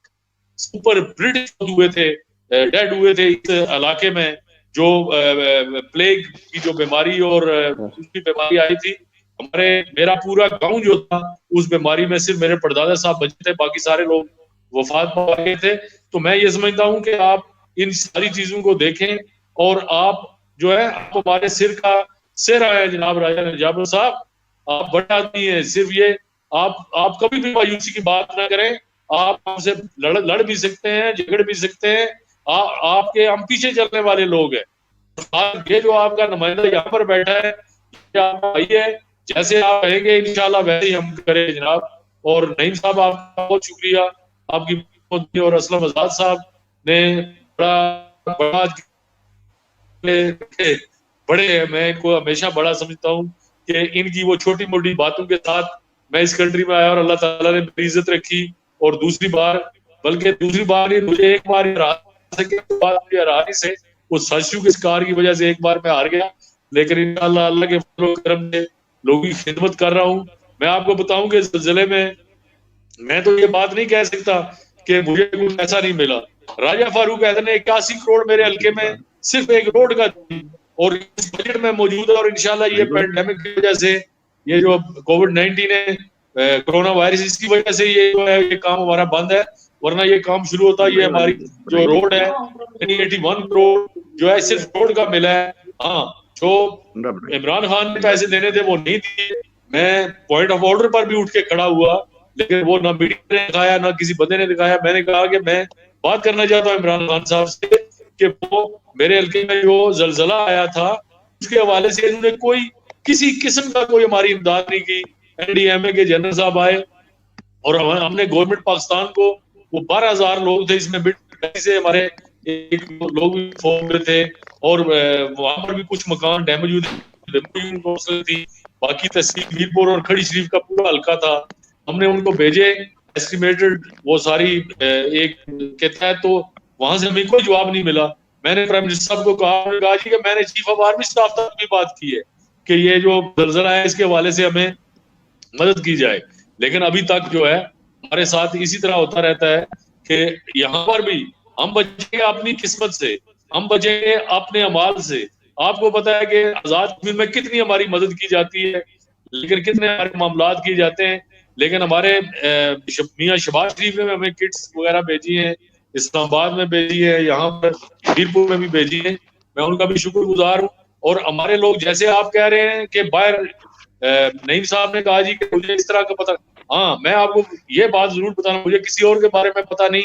[SPEAKER 4] सुपर ब्रिटिश हुए थे, डेड हुए थे इस इलाके में, जो प्लेग की जो बीमारी और उसकी बीमारी आई थी। मेरा पूरा गांव जो था उस बीमारी में सिर्फ मेरे परदादा साहब बचे थे, बाकी सारे लोग वफात पा गए थे। तो मैं ये समझता हूँ कि आप इन सारी चीजों को देखें, और आप जो है आप हमारे सिर का सिर आया जनाब राजा जाबिर साहब, आप बड़ा आदमी है, सिर्फ ये आप कभी भी मायूसी की बात ना करें। आप हमसे लड़ भी सकते हैं, झगड़ भी सकते हैं। आपके हम पीछे चलने वाले लोग हैं। ये जो आपका नुमाइंदा यहाँ पर बैठा है, ये आपका भाई है। जैसे आप कहेंगे इंशाल्लाह वैसे ही हम करेंगे जनाब। और नईम साहब आपका बहुत शुक्रिया, आपकी और असलम आजाद साहब ने बड़ा बड़ा बड़े हैं। मैं इनको हमेशा बड़ा समझता हूँ कि इनकी वो छोटी मोटी बातों के साथ मैं इस कंट्री में आया और अल्लाह ताला ने मेरी इज्जत रखी। और दूसरी बार, बल्कि दूसरी बार नहीं, मुझे एक बार हरा सके, मुझे हराने से वो साजिशों के शिकार की वजह से एक बार मैं हार गया। लेकिन इंशाल्लाह अल्लाह के फजल व करम से लोगों की खिदमत कर रहा हूँ। मैं आपको बताऊं कि ज़िले में मैं तो ये बात नहीं कह सकता कि मुझे कुछ ऐसा नहीं मिला। राजा फारूक हैदर ने 81 करोड़ मेरे हल्के में सिर्फ एक रोड का दी और इस बजट में मौजूद है। और इंशाल्लाह ये पैंडेमिक की वजह से, ये जो कोविड-19 है, कोरोना वायरस, इसकी वजह से ये जो है ये काम हमारा बंद है, वरना ये काम शुरू होता। ये हमारी जो रोड है 81 करोड़ जो है सिर्फ रोड का मिला है। हाँ, जो इमरान खान ने पैसे देने थे वो नहीं दिए। मैं पॉइंट ऑफ ऑर्डर पर भी उठ के खड़ा हुआ, लेकिन वो ना मीडिया ने दिखाया ना किसी बंदे ने दिखाया। मैंने कहा कि मैं बात करना चाहता हूँ इमरान खान साहब से कि वो मेरे हल्के में जो जलजला आया था उसके हवाले से इन्होंने कोई किसी किस्म का कोई हमारी इमदाद नहीं की। एनडीएमए के जनरल साहब आए और हमने गवर्नमेंट पाकिस्तान को, वो 12,000 लोग थे, इसमें से हमारे एक लोग भी फॉर्म में थे और वहां पर भी कुछ मकान डैमेज हुए थी। बाकी तहसील मीरपुर और खड़ी शरीफ का पूरा हल्का था। हमने उनको भेजे एस्टिमेटेड वो सारी एक के तहत, तो वहां से हमें कोई जवाब नहीं मिला। मैंने प्राइम मिनिस्टर साहब को कहा कि मैंने चीफ ऑफ आर्मी स्टाफ तक भी बात की है कि ये जो जलजला है इसके हवाले से हमें मदद की जाए, लेकिन अभी तक जो है हमारे साथ इसी तरह होता रहता है कि यहाँ पर भी हम बचेंगे अपनी किस्मत से, हम बचेंगे अपने अमाल से। आपको पता है कि आजाद कश्मीर में कितनी हमारी मदद की जाती है, लेकिन कितने हमारे मामलात किए जाते हैं। लेकिन हमारे मियाँ शहबाज शरीफ ने हमें किट्स वगैरह भेजी हैं, इस्लामाबाद में भेजी है, यहाँ पर मीरपुर में भी भेजी है। मैं उनका भी शुक्रगुजार हूँ। और हमारे लोग, जैसे आप कह रहे हैं कि बाहर नईम साहब ने कहा जी कि मुझे इस तरह का पता, हाँ मैं आपको ये बात जरूर बताना, मुझे किसी और के बारे में पता नहीं,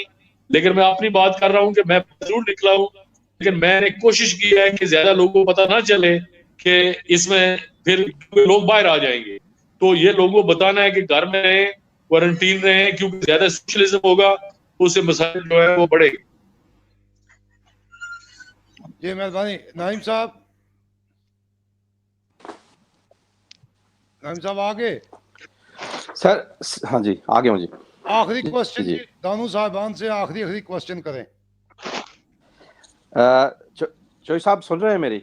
[SPEAKER 4] लेकिन मैं अपनी बात कर रहा हूँ कि मैं जरूर निकला हूँ। लेकिन मैंने कोशिश की है कि ज्यादा लोगों को पता ना चले कि इसमें फिर लोग बाहर आ जाएंगे। तो ये लोगों को बताना है कि घर में रहें, क्वारंटीन रहें, क्योंकि ज्यादा सोशलिज्म होगा तो उससे मसाइल जो है वो बढ़ेगी।
[SPEAKER 3] जी मेहरबानी। नाइम साहब, नाइम साहब आगे
[SPEAKER 5] सर। हाँ जी, आगे हूँ जी।
[SPEAKER 3] आखिरी क्वेश्चन
[SPEAKER 5] जी।
[SPEAKER 3] दानू साहबान से आखिरी क्वेश्चन करें।
[SPEAKER 5] चोई साहब सुन रहे हैं मेरी?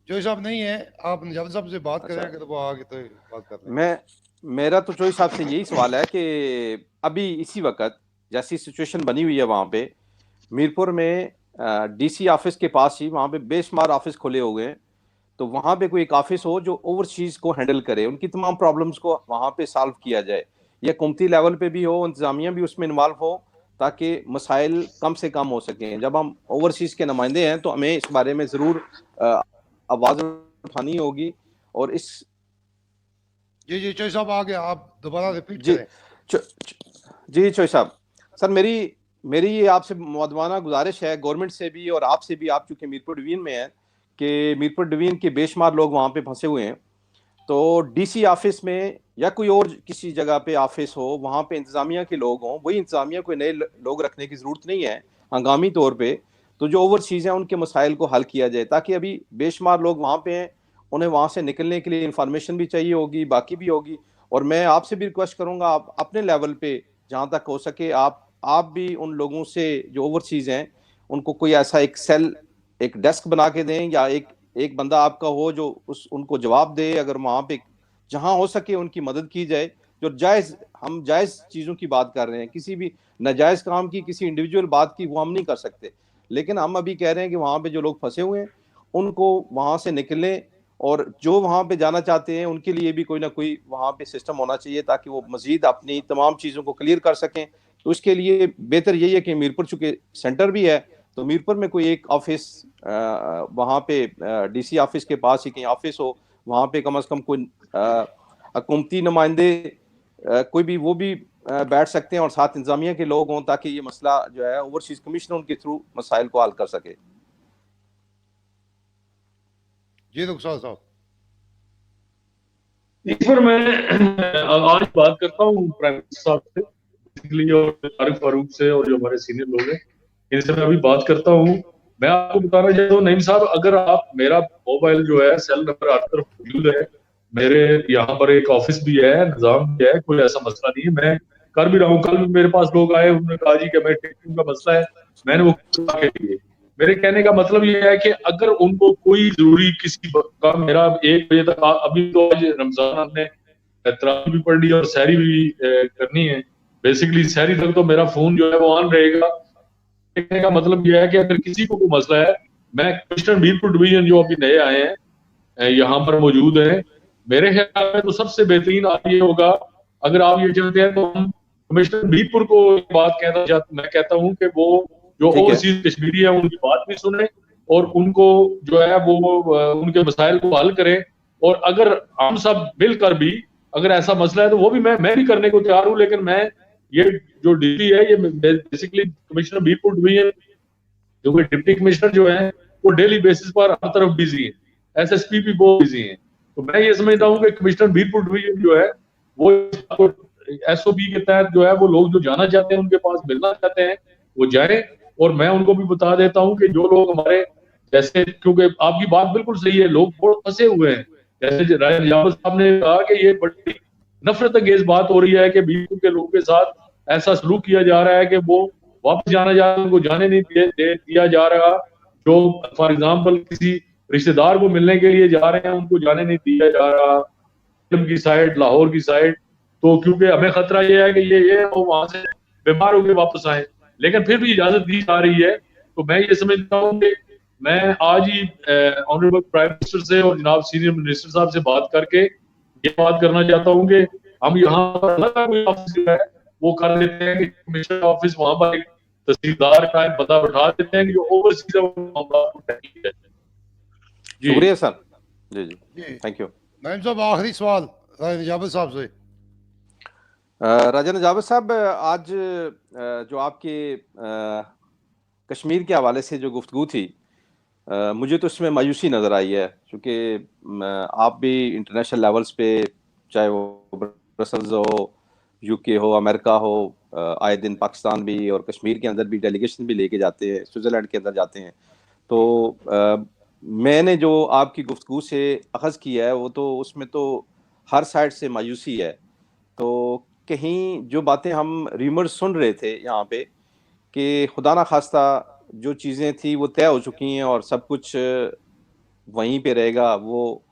[SPEAKER 3] चोई साहब नहीं है, आप नजाब साहब से बात करेंगे तो वो आगे तो बात कर लेंगे।
[SPEAKER 5] मेरा तो चोई साहब से यही सवाल है कि अभी इसी वक्त जैसी सिचुएशन बनी हुई है वहां पे मीरपुर में डीसी ऑफिस के पास ही वहां पे बेशुमार ऑफिस खुले हुए हैं, तो वहां पे कोई एक ऑफिस हो जो ओवरसीज को हैंडल करे, उनकी तमाम प्रॉब्लम्स को वहां पे सॉल्व किया जाए, या हुकूमती लेवल पे भी हो, इंतजामिया भी उसमें इन्वॉल्व हो, ताकि मसाइल कम से कम हो सकें। जब हम ओवरसीज के नुमाइंदे हैं तो हमें इस बारे में जरूर आवाज उठानी होगी। और इस
[SPEAKER 3] जी चोई साहब आगे आप दोबारा रिपीट करें।
[SPEAKER 5] जी चोई साहब, सर मेरी ये आपसे मुअद्दबाना गुजारिश है गवर्नमेंट से भी और आपसे भी, आप चूंकि मीरपुर डिवीजन में हैं, कि मीरपुर डिवीजन के बेशुमार लोग वहां पे फंसे हुए हैं, तो डीसी ऑफिस में या कोई और किसी जगह पे ऑफिस हो, वहां पे इंतजामिया के लोग हों, वही इंतजामिया कोई नए लोग रखने की जरूरत नहीं है हंगामी तौर पे, तो जो ओवरसीज हैं उनके मसाइल को हल किया जाए, ताकि अभी बेशुमार लोग वहां पे हैं, उन्हें वहां से निकलने के लिए इंफॉर्मेशन भी चाहिए होगी, बाकी भी होगी। और मैं आपसे भी रिक्वेस्ट करूंगा, आप अपने लेवल पे जहां तक हो सके आप भी उन लोगों से जो ओवरसीज हैं उनको कोई ऐसा एक सेल, एक डेस्क बना के दें, या एक बंदा आपका हो जो उनको जवाब दे। अगर वहां पे जहां हो सके उनकी मदद की जाए। जो हम जायज चीजों की बात कर रहे हैं, किसी भी नाजायज काम की, किसी इंडिविजुअल बात की वो हम नहीं कर सकते, लेकिन हम अभी कह रहे हैं कि वहां पे जो लोग फंसे हुए हैं उनको वहां से निकलें, और जो वहां पे जाना चाहते हैं उनके लिए भी कोई ना कोई वहां पे सिस्टम होना चाहिए, ताकि वो मजीद अपनी तमाम चीजों को क्लियर कर सकें। तो उसके लिए बेहतर यही है कि मीरपुर चूंकि सेंटर भी है, तो मीरपुर में कोई एक ऑफिस वहां पे डीसी ऑफिस के पास ही कहीं ऑफिस हो, वहां पे कम से कम कोई हुकूमती नुमाइंदे कोई भी वो भी बैठ सकते हैं और साथ इंतजामिया के लोग हों, ताकि ये मसला जो है ओवरसीज कमिश्नर उनके थ्रू मसाइल को हल कर सके।
[SPEAKER 3] जी रुखसार साहब।
[SPEAKER 4] इस पर मैं आज बात करता हूँ प्राइम मिनिस्टर साहब से बेसिकली, और तारिक फारूक से, और जो हमारे सीनियर लोग हैं इनसे मैं अभी बात करता हूँ। मैं आपको बताना चाहता हूँ नईम साहब, अगर आप, मेरा मोबाइल जो है सेल नंबर आपकी तरफ मौजूद है, मेरे यहाँ पर एक ऑफिस भी है, निजाम भी है, कोई ऐसा मसला नहीं है, मैं कर भी रहा हूँ। कल भी मेरे पास लोग आए, उन्होंने कहा जी कि मैं टिकटों का मसला है, मैंने वो के लिए। मेरे कहने का मतलब ये है कि अगर उनको कोई जरूरी किसी का, मेरा 1 बजे तक, अभी तो आज रमजान हमने तरावी भी पढ़नी है और सहरी भी करनी है, बेसिकली सहरी तक तो मेरा फोन जो है वो ऑन रहेगा। कहने का मतलब यह है कि अगर किसी को कोई मसला है, मैं कमिश्नर मीरपुर डिवीजन जो अभी नए आए हैं यहाँ पर मौजूद हैं, मेरे ख्याल में तो सबसे बेहतरीन आज ये होगा, अगर आप ये चाहते हैं तो हम कमिश्नर मीरपुर को एक बात मैं कहता हूँ कि वो जो ओवरसीज कश्मीरी है उनकी बात भी सुने और उनको जो है वो उनके मसाइल को हल करें। और अगर हम सब मिलकर भी अगर ऐसा मसला है तो वो भी मैं भी करने को तैयार हूँ, लेकिन मैं ये जो डिप्टी है, ये बेसिकली कमिश्नर मीरपुर डिवीजन, जो कि डिप्टी कमिश्नर जो है वो डेली बेसिस पर हर तरफ बिजी है, एसएसपी भी बहुत बिजी है। तो मैं ये समझता हूँ कि कमिश्नर मीरपुर डिवीजन जो है वो एसओपी के तहत जो है वो लोग जो जाना चाहते हैं, उनके पास मिलना चाहते हैं, वो जाए। और मैं उनको भी बता देता हूँ कि जो लोग हमारे जैसे, क्योंकि आपकी बात बिल्कुल सही है, लोग बहुत फंसे हुए हैं। जैसे राय जावेद साहब ने कहा कि ये बड़ी नफरत अंगेज बात हो रही है कि बीपू के लोगों के साथ ऐसा सलूक किया जा रहा है कि वो वापस जाना चाहते हैं, उनको जाने नहीं दिया जा रहा। जो फॉर एग्जाम्पल किसी रिश्तेदार को मिलने के लिए जा रहे हैं, उनको जाने नहीं दिया जा रहा की साइड, लाहौर की साइड। तो क्योंकि हमें खतरा ये है कि ये वो वहां से बीमार होकर वापस आए, लेकिन फिर भी इजाजत दी जा रही है। तो मैं ये समझता हूँ कि मैं आज ही ऑनरेबल प्राइम मिनिस्टर से और जनाब सीनियर मिनिस्टर साहब से बात करके ये बात करना चाहता हूँ कि हम यहाँ पर अलग कोई ऑफिस है वो कर देते हैं कि कमिश्नर ऑफिस वहां पर एक तहसीलदार का पता बैठा देते हैं कि जो ओवरसीज है।
[SPEAKER 5] शुक्रिया सर। जी जी, थैंक यू।
[SPEAKER 3] नईम साहब, आखिरी सवाल राजा जावेद साहब से।
[SPEAKER 5] राजा जावेद साहब, आज जो आपके कश्मीर के हवाले से जो गुफ्तगू थी, मुझे तो इसमें मायूसी नज़र आई है, क्योंकि आप भी इंटरनेशनल लेवल्स पे, चाहे वो ब्रसल्स हो, यूके हो, अमेरिका हो, आए दिन पाकिस्तान भी और कश्मीर के अंदर भी डेलीगेशन भी लेके जाते हैं, स्विट्ज़रलैंड के अंदर जाते हैं। तो मैंने जो आपकी गुफ्तगू से अखज़ किया है वो तो उसमें तो हर साइड से मायूसी है। तो कहीं जो बातें हम र्यूमर्स सुन रहे थे यहाँ पे कि खुदा ना खास्ता जो चीज़ें थी वो तय हो चुकी हैं और सब कुछ वहीं पे रहेगा, वो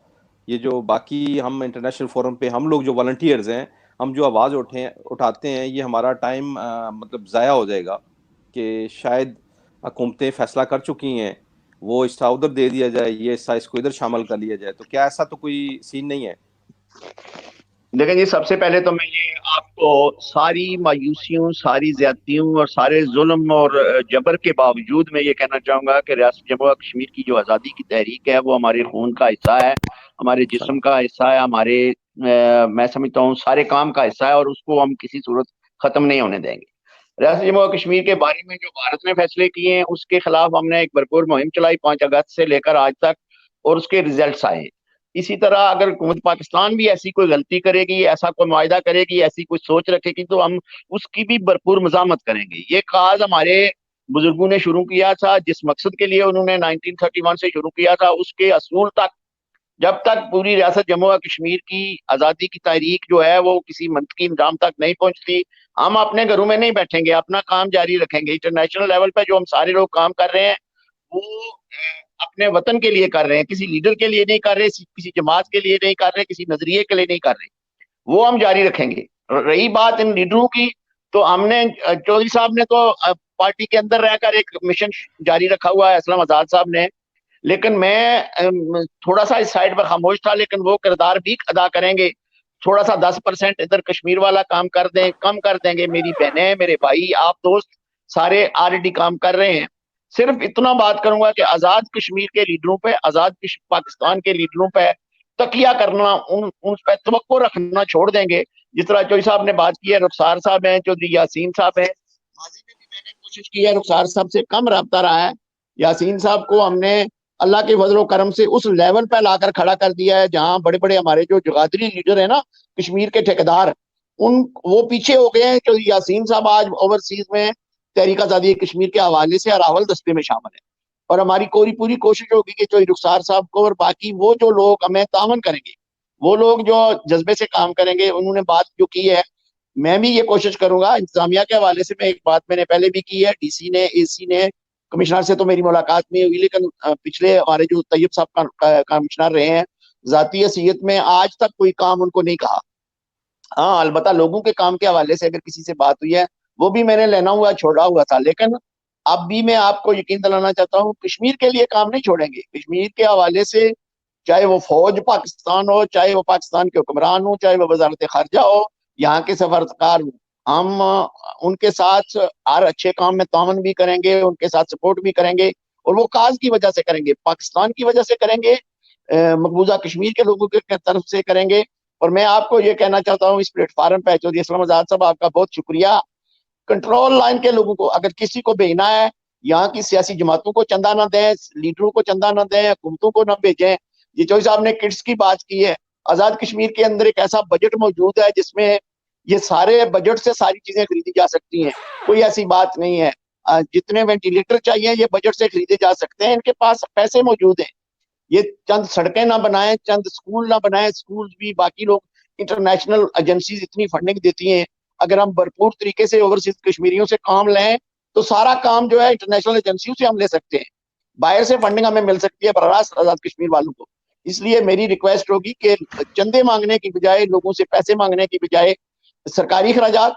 [SPEAKER 5] ये जो बाकी हम इंटरनेशनल फोरम पे हम लोग जो वॉलंटियर्स हैं, हम जो आवाज़ उठाते हैं, ये हमारा टाइम मतलब ज़ाया हो जाएगा कि शायद हुकूमतें फैसला कर चुकी हैं, वो हिस्सा उधर दे दिया जाए, ये हिस्सा इसको इधर शामिल कर लिया जाए। तो क्या ऐसा तो कोई सीन नहीं है?
[SPEAKER 2] देखिए जी, सबसे पहले तो मैं ये आपको सारी मायूसियों, सारी ज्यादतियों और सारे जुल्म और जबर के बावजूद मैं ये कहना चाहूँगा कि रियासत जम्मू और कश्मीर की जो आज़ादी की तहरीक है वो हमारे खून का हिस्सा है, हमारे जिस्म का हिस्सा है, हमारे मैं समझता हूँ सारे काम का हिस्सा है, और उसको हम किसी सूरत ख़त्म नहीं होने देंगे। रियासत जम्मू और कश्मीर के बारे में जो भारत ने फैसले किए हैं उसके खिलाफ हमने एक भरपूर मुहिम चलाई 5 अगस्त से लेकर आज तक, और उसके रिजल्ट्स आए। इसी तरह अगर हुकूमत पाकिस्तान भी ऐसी कोई गलती करेगी, ऐसा कोई मुआहदा करेगी, ऐसी कोई सोच रखेगी, तो हम उसकी भी भरपूर मजामत करेंगे। ये काज हमारे बुजुर्गों ने शुरू किया था, जिस मकसद के लिए उन्होंने 1931 से शुरू किया था, उसके असूल तक जब तक पूरी रियासत जम्मू और कश्मीर की आज़ादी की तारीख जो है वो किसी मंतकी इंजाम तक नहीं पहुंचती, हम अपने घरों में नहीं बैठेंगे, अपना काम जारी रखेंगे। इंटरनेशनल लेवल पर जो हम सारे लोग काम कर रहे हैं वो अपने वतन के लिए कर रहे हैं, किसी लीडर के लिए नहीं कर रहे, किसी जमात के लिए नहीं कर रहे, किसी नजरिए के लिए नहीं कर रहे, वो हम जारी रखेंगे। रही बात इन लीडरों की, तो हमने चौधरी साहब ने तो पार्टी के अंदर रहकर एक मिशन जारी रखा हुआ है, असलम आजाद साहब ने, लेकिन मैं थोड़ा सा इस साइड पर खामोश था, लेकिन वो किरदार भी अदा करेंगे। थोड़ा सा 10% इधर कश्मीर वाला काम कर दें, कम कर देंगे। मेरी बहनें, मेरे भाई, आप दोस्त सारे ऑलरेडी काम कर रहे हैं। सिर्फ इतना बात करूंगा कि आजाद कश्मीर के लीडरों पे, आजाद पाकिस्तान के लीडरों पे तकिया करना, उन पर तवक्को रखना छोड़ देंगे। जिस तरह चौधरी साहब ने बात की है, रुखसार साहब हैं, चौधरी यासीन साहब हैं, माजी में भी मैंने कोशिश की है, रुखसार साहब से कम रब्ता रहा है। यासीन साहब को हमने अल्लाह के फजल करम से उस लेवल पे लाकर खड़ा कर दिया है जहां बड़े बड़े हमारे जो जगादरी लीडर है ना, कश्मीर के ठेकेदार, उन वो पीछे हो गए हैं। चौधरी यासीन साहब आज ओवरसीज में तहरीक आजादी कश्मीर के हवाले से अरावल दस्ते में शामिल है, और हमारी पूरी कोशिश होगी कि चौधरी रुखसार साहब को और बाकी वो जो लोग हमें तावन करेंगे, वो लोग जो जज्बे से काम करेंगे, उन्होंने बात जो की है, मैं भी ये कोशिश करूंगा। इंतजामिया के हवाले से मैं एक बात मैंने पहले भी की है, डीसी ने, एसी ने, कमिश्नर से तो मेरी मुलाकात नहीं हुई, लेकिन पिछले हमारे जो तैयब साहब कमिश्नर रहे हैं, जाती हैसियत में आज तक कोई काम उनको नहीं कहा। हाँ, अलबत्ता लोगों के काम के हवाले से अगर किसी से बात हुई है, वो भी मैंने लेना हुआ छोड़ा हुआ था, लेकिन अब भी मैं आपको यकीन दिलाना चाहता हूँ, कश्मीर के लिए काम नहीं छोड़ेंगे। कश्मीर के हवाले से चाहे वो फौज पाकिस्तान हो, चाहे वो पाकिस्तान के हुक्मरान हो, चाहे वो वजारत खारजा हो, यहाँ के सफारतकार हो, हम उनके साथ हर अच्छे काम में तावन भी करेंगे, उनके साथ सपोर्ट भी करेंगे, और वो काज की वजह से करेंगे, पाकिस्तान की वजह से करेंगे, मकबूजा कश्मीर के लोगों के तरफ से करेंगे। और मैं आपको ये कहना चाहता हूँ इस प्लेटफार्म पे, चौधरी असलम आजाद साहब आपका बहुत शुक्रिया। कंट्रोल लाइन के लोगों को अगर किसी को भेजना है, यहाँ की सियासी जमातों को चंदा ना दें, लीडरों को चंदा ना दें, हुकूमतों को ना भेजें। ये चौधरी साहब ने किट्स की बात की है, आजाद कश्मीर के अंदर एक ऐसा बजट मौजूद है जिसमें ये सारे बजट से सारी चीजें खरीदी जा सकती हैं, कोई ऐसी बात नहीं है। जितने वेंटिलेटर चाहिए ये बजट से खरीदे जा सकते हैं, इनके पास पैसे मौजूद हैं। ये चंद सड़कें ना बनाए, चंद स्कूल ना बनाए, स्कूल भी बाकी लोग, इंटरनेशनल एजेंसीज इतनी फंडिंग देती हैं, अगर हम भरपूर तरीके से ओवरसीज कश्मीरियों से काम लें तो सारा काम जो है इंटरनेशनल एजेंसियों से हम ले सकते हैं, बाहर से फंडिंग हमें मिल सकती है बराह आजाद कश्मीर वालों को। इसलिए मेरी रिक्वेस्ट होगी कि चंदे मांगने की बजाय, लोगों से पैसे मांगने की बजाय, सरकारी खराजात,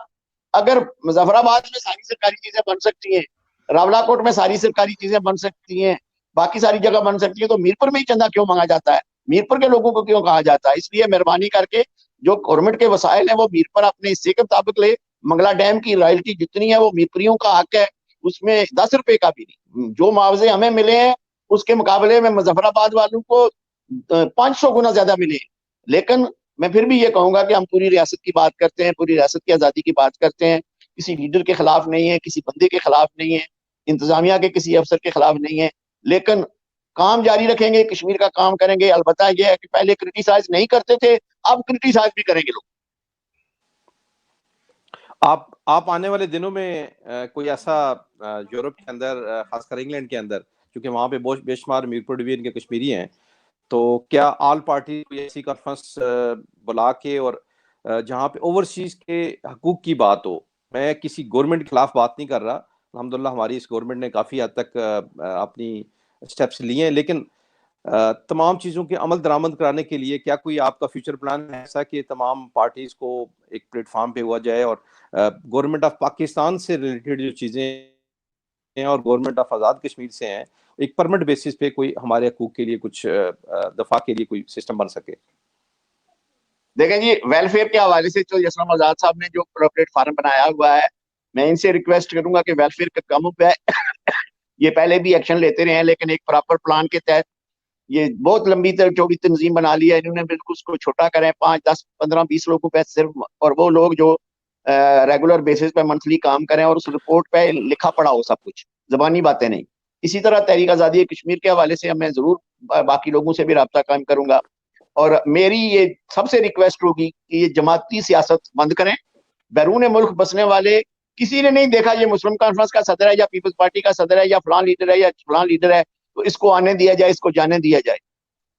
[SPEAKER 2] अगर मुजफ्फराबाद में सारी सरकारी चीजें बन सकती हैं, रावलाकोट में सारी सरकारी चीजें बन सकती हैं, बाकी सारी जगह बन सकती है, तो मीरपुर में ही चंदा क्यों मांगा जाता है, मीरपुर के लोगों को क्यों कहा जाता है? इसलिए मेहरबानी करके जो गवर्नमेंट के वसाइल है वो मीरपुर अपने हिस्से के मुताबिक ले। मंगला डैम की रॉयल्टी जितनी है वो मीरपुरियों का हक है, उसमें 10 रुपए का भी नहीं। जो मुआवजे हमें मिले हैं उसके मुकाबले में मुजफ्फराबाद वालों को 500 गुना ज्यादा मिले। लेकिन मैं फिर भी ये कहूंगा कि हम पूरी रियासत की बात करते हैं, पूरी रियासत की आजादी की बात करते हैं, किसी लीडर के खिलाफ नहीं है, किसी बंदे के खिलाफ नहीं है, इंतजामिया के किसी अफसर के खिलाफ नहीं है, लेकिन काम जारी रखेंगे, कश्मीर का काम करेंगे। अलबत्ता यह है कि पहले क्रिटिसाइज नहीं करते थे, अब क्रिटिसाइज भी करेंगे लोग।
[SPEAKER 5] आप आने वाले दिनों में कोई ऐसा यूरोप के अंदर, खासकर इंग्लैंड के अंदर, क्योंकि वहां पे बेशुमार मीरपुर डिवीजन के कश्मीरी हैं, तो क्या ऑल पार्टी कोई ऐसी कॉन्फ्रेंस बुला के, और जहां पे ओवरसीज के हकूक की बात हो, मैं किसी गवर्नमेंट के खिलाफ बात नहीं कर रहा, अल्हम्दुलिल्लाह हमारी इस गवर्नमेंट ने काफी हद तक अपनी स्टेप्स लिए हैं, लेकिन तमाम चीज़ों के अमल दरामद कराने के लिए क्या कोई आपका फ्यूचर प्लान है ऐसा कि तमाम पार्टीज को एक प्लेटफॉर्म पे हुआ जाए, और गवर्नमेंट ऑफ पाकिस्तान से रिलेटेड जो चीज़ें हैं और गवर्नमेंट ऑफ आज़ाद कश्मीर से हैं, एक परमानेंट बेसिस पे कोई हमारे हकूक के लिए कुछ दफा के लिए कोई सिस्टम बन सके?
[SPEAKER 2] देखें जी, वेलफेयर के हवाले से तो असलम आजाद साहब ने जो प्लेटफॉर्म बनाया हुआ है, मैं इनसे रिक्वेस्ट करूंगा कि वेलफेयर का कम है ये पहले भी एक्शन लेते रहे हैं, लेकिन एक प्रॉपर प्लान के तहत ये बहुत लंबी चौड़ी तंजीम बना ली है इन्होंने, बिल्कुल उसको छोटा करें, 5, 10, 15, 20 लोगों पे सिर्फ, और वो लोग जो रेगुलर बेसिस पे मंथली काम करें, और उस रिपोर्ट पे लिखा पड़ा हो सब कुछ, जबानी बातें नहीं। इसी तरह तहरीक आजादी कश्मीर के हवाले से मैं जरूर बाकी लोगों से भी रब्ता कायम करूंगा, और मेरी ये सबसे रिक्वेस्ट होगी कि ये जमाती सियासत बंद करें। बैरून मुल्क बसने वाले किसी ने नहीं देखा ये मुस्लिम कॉन्फ्रेंस का सदर है या पीपल्स पार्टी का सदर है या फलान लीडर है या फलान लीडर है, तो इसको आने दिया जाए, इसको जाने दिया जाए।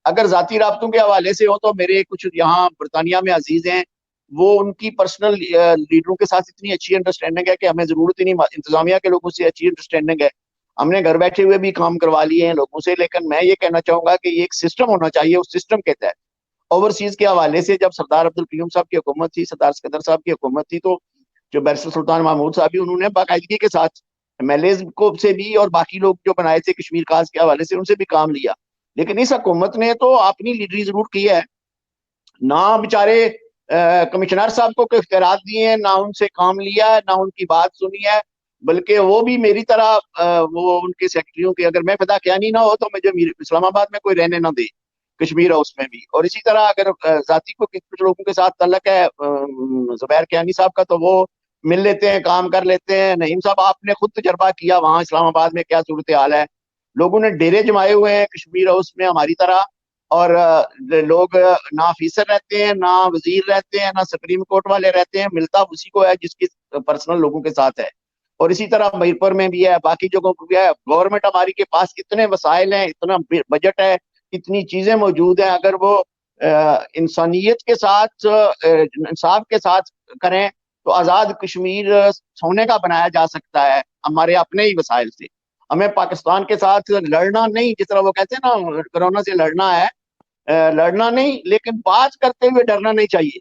[SPEAKER 2] अगर जाती राब्तों के हवाले से हो तो मेरे कुछ यहाँ बरतानिया में अजीज हैं, वो उनकी पर्सनल लीडरों के साथ इतनी अच्छी अंडरस्टैंडिंग है कि हमें जरूरत ही नहीं, इंतजामिया के लोगों से अच्छी अंडरस्टैंडिंग है, हमने घर बैठे हुए भी काम करवा लिए हैं लोगों से। लेकिन मैं ये कहना चाहूंगा कि ये एक सिस्टम होना चाहिए, उस सिस्टम के तहत ओवरसीज के हवाले से जब सरदार अब्दुल कयूम साहब की हुकूमत थी, सरदार सिकंदर साहब की हुकूमत थी, तो जो बैरिस्टर सुल्तान महमूद साहब भी, उन्होंने बाकायदगी के साथ एमएलएज को से भी और बाकी लोग जो बनाए थे कश्मीर काज के हवाले से, उनसे भी काम लिया। लेकिन इस हुकूमत ने तो अपनी लीडरी जरूर की है, ना बेचारे कमिश्नर साहब को इख्तियारात दिए हैं, ना उनसे काम लिया है, ना उनकी बात सुनी है, बल्कि वो भी मेरी तरह वो उनके सेक्रेटरियों के, अगर मैं फिदा क्या नहीं ना हो तो मुझे इस्लामाबाद में कोई रहने ना दे, कश्मीर हाउस में भी। और इसी तरह अगर जाति को कुछ लोगों के साथ तल्लक है जुबैर कियानी साहब का, तो वो मिल लेते हैं, काम कर लेते हैं। नईम साहब, आपने खुद तजर्बा किया वहां इस्लामाबाद में क्या सूरत हाल है। लोगों ने डेरे जमाए हुए हैं कश्मीर हाउस में हमारी तरह, और लोग ना अफीसर रहते हैं, ना वजीर रहते हैं, ना सुप्रीम कोर्ट वाले रहते हैं, मिलता उसी को है जिसकी पर्सनल लोगों के साथ है। और इसी तरह मीरपुर में भी है, बाकी जगहों पर भी है। गवर्नमेंट हमारी के पास इतने वसाइल हैं, इतना बजट है, इतनी चीजें मौजूद हैं। अगर वो इंसानियत के साथ, इंसाफ के साथ करें तो आजाद कश्मीर सोने का बनाया जा सकता है हमारे अपने ही वसाइल से। हमें पाकिस्तान के साथ लड़ना नहीं, जिस तरह वो कहते हैं ना कोरोना से लड़ना है, लड़ना नहीं, लेकिन बात करते हुए डरना नहीं चाहिए।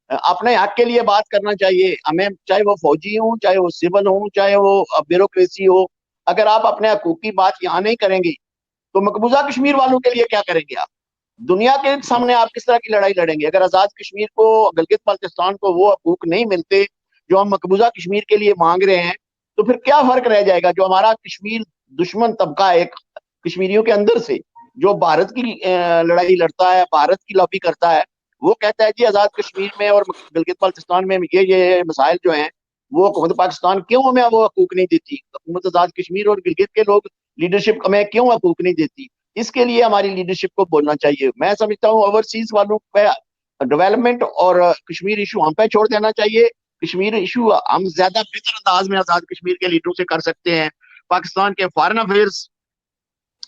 [SPEAKER 2] अपने हक के लिए बात करना चाहिए हमें, चाहे वो फौजी हो, चाहे वो सिविल हो, चाहे वो ब्यूरोक्रेसी हो। अगर आप अपने हकूक की बात यहाँ नहीं करेंगे तो मकबूजा कश्मीर वालों के लिए क्या करेंगे आप? दुनिया के सामने आप किस तरह की लड़ाई लड़ेंगे? अगर आजाद कश्मीर को, गिलगित बाल्टिस्तान को वो हकूक नहीं मिलते जो हम मकबूजा कश्मीर के लिए मांग रहे हैं, तो फिर क्या फर्क रह जाएगा? जो हमारा कश्मीर दुश्मन तबका है एक कश्मीरियों के अंदर से, जो भारत की लड़ाई लड़ता है, भारत की लॉबी करता है, वो कहता है जी आजाद कश्मीर में और गिलगित बाल्टिस्तान में ये मसाइल जो हैं, वो हुकूमत पाकिस्तान क्यों हमें वो हकूक नहीं देती? हुकूमत आजाद कश्मीर और गिलगित के लोग, लीडरशिप हमें क्यों हकूक नहीं देती? इसके लिए हमारी लीडरशिप को बोलना चाहिए। मैं समझता हूँ ओवरसीज वालों पे डेवलपमेंट और कश्मीर इशू हम पे छोड़ देना चाहिए। कश्मीर इशू हम ज्यादा बेहतर अंदाज में आजाद कश्मीर के लीडरों से कर सकते हैं। पाकिस्तान के फॉरेन अफेयर्स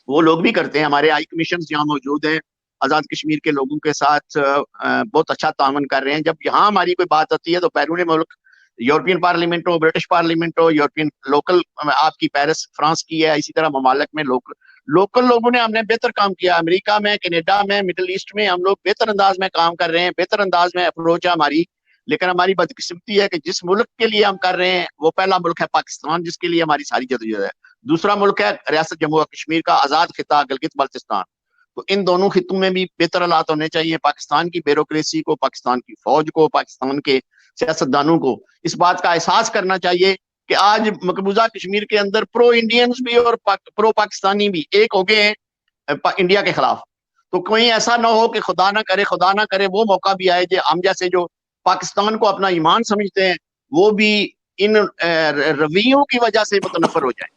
[SPEAKER 2] वो लोग भी करते हैं, हमारे हाई कमीशन यहाँ मौजूद हैं, आजाद कश्मीर के लोगों के साथ बहुत अच्छा तामन कर रहे हैं। जब यहाँ हमारी कोई बात आती है तो बैरून मुल्क, यूरोपियन पार्लियामेंट हो, ब्रिटिश पार्लियामेंट हो, यूरोपियन लोकल आपकी पेरिस फ्रांस की है, इसी तरह ममालिक में लोकल लोगों ने हमने बेहतर काम किया। अमेरिका में, कनाडा में, मिडिल ईस्ट में हम लोग बेहतर अंदाज में काम कर रहे हैं, बेहतर अंदाज में अप्रोच है हमारी। लेकिन हमारी बदकिस्मती है कि जिस मुल्क के लिए हम कर रहे हैं वो पहला मुल्क है पाकिस्तान, जिसके लिए हमारी सारी जदोजहद है। दूसरा मुल्क है रियासत जम्मू और कश्मीर का आजाद खिता गिलगित बाल्टिस्तान। तो इन दोनों खितों में भी बेहतर हालात होने चाहिए। पाकिस्तान की ब्यूरोक्रेसी को, पाकिस्तान की फौज को, पाकिस्तान के सियासतदानों को इस बात का एहसास करना चाहिए कि आज मकबूजा कश्मीर के अंदर प्रो इंडियंस भी और प्रो पाकिस्तानी भी एक हो गए हैं इंडिया के खिलाफ। तो कोई ऐसा ना हो कि खुदा ना करे वो मौका भी आए जो हम जैसे जो पाकिस्तान को अपना ईमान समझते हैं वो भी इन रवैयों की वजह से मुतनफर हो जाए।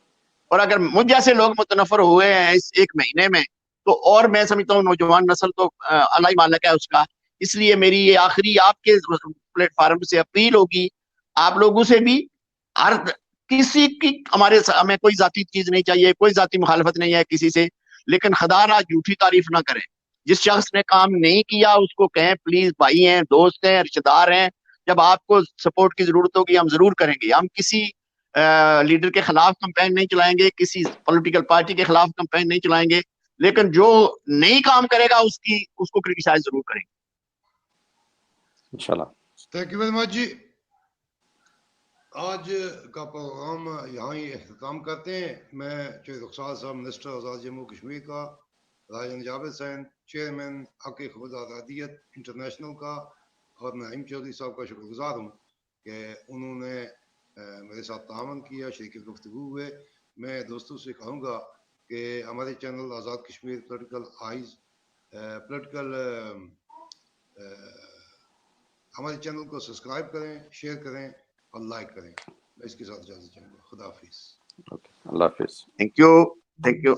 [SPEAKER 2] और अगर मुझ जैसे लोग मुतनफर हुए हैं इस एक महीने में, तो और मैं समझता हूँ नौजवान नस्ल तो अल्लाह ही मालिक है उसका। इसलिए मेरी ये आखिरी आपके प्लेटफार्म से अपील होगी, आप लोगों से भी, हर किसी की हमें कोई जाती चीज नहीं चाहिए, कोई जाती मुखालफत नहीं है किसी से, लेकिन खुदा झूठी तारीफ ना करें। जिस शख्स ने काम नहीं किया उसको कहें प्लीज, भाई हैं, दोस्त हैं, रिश्तेदार हैं, जब आपको सपोर्ट की जरूरत होगी हम जरूर करेंगे। हम किसी लीडर के खिलाफ कंपेन नहीं चलाएंगे, किसी पॉलिटिकल पार्टी के खिलाफ कंपेन नहीं चलाएंगे, लेकिन जो नहीं काम करेगा उसको क्रिटिसाइज जरूर करेंगे
[SPEAKER 5] इंशाल्लाह।
[SPEAKER 3] थैंक यू वेरी मच जी। आज का प्रोग्राम यहाँ ही अख्ताम करते हैं। मैं चौधरी रुखसार साहब, मिनिस्टर आज़ाद जम्मू कश्मीर का, राजन जावेद सैन, चेयरमैन हक खबर आज़ादियत इंटरनेशनल का, और नईम चौधरी साहब का शुक्रगुजार हूँ कि उन्होंने मेरे साथ तामन किया, शरीक गुफ्तगू हुए। मैं दोस्तों से कहूँगा कि हमारे channel Azad Kashmir political eyes हमारे चैनल को सब्सक्राइब करें, शेयर करें और लाइक करें। मैं इसके साथ इजाज़त चाहूँगा। खुदा हाफिज़।
[SPEAKER 5] ओके, अल्लाह हाफिज़।
[SPEAKER 2] Thank you.
[SPEAKER 5] Thank you.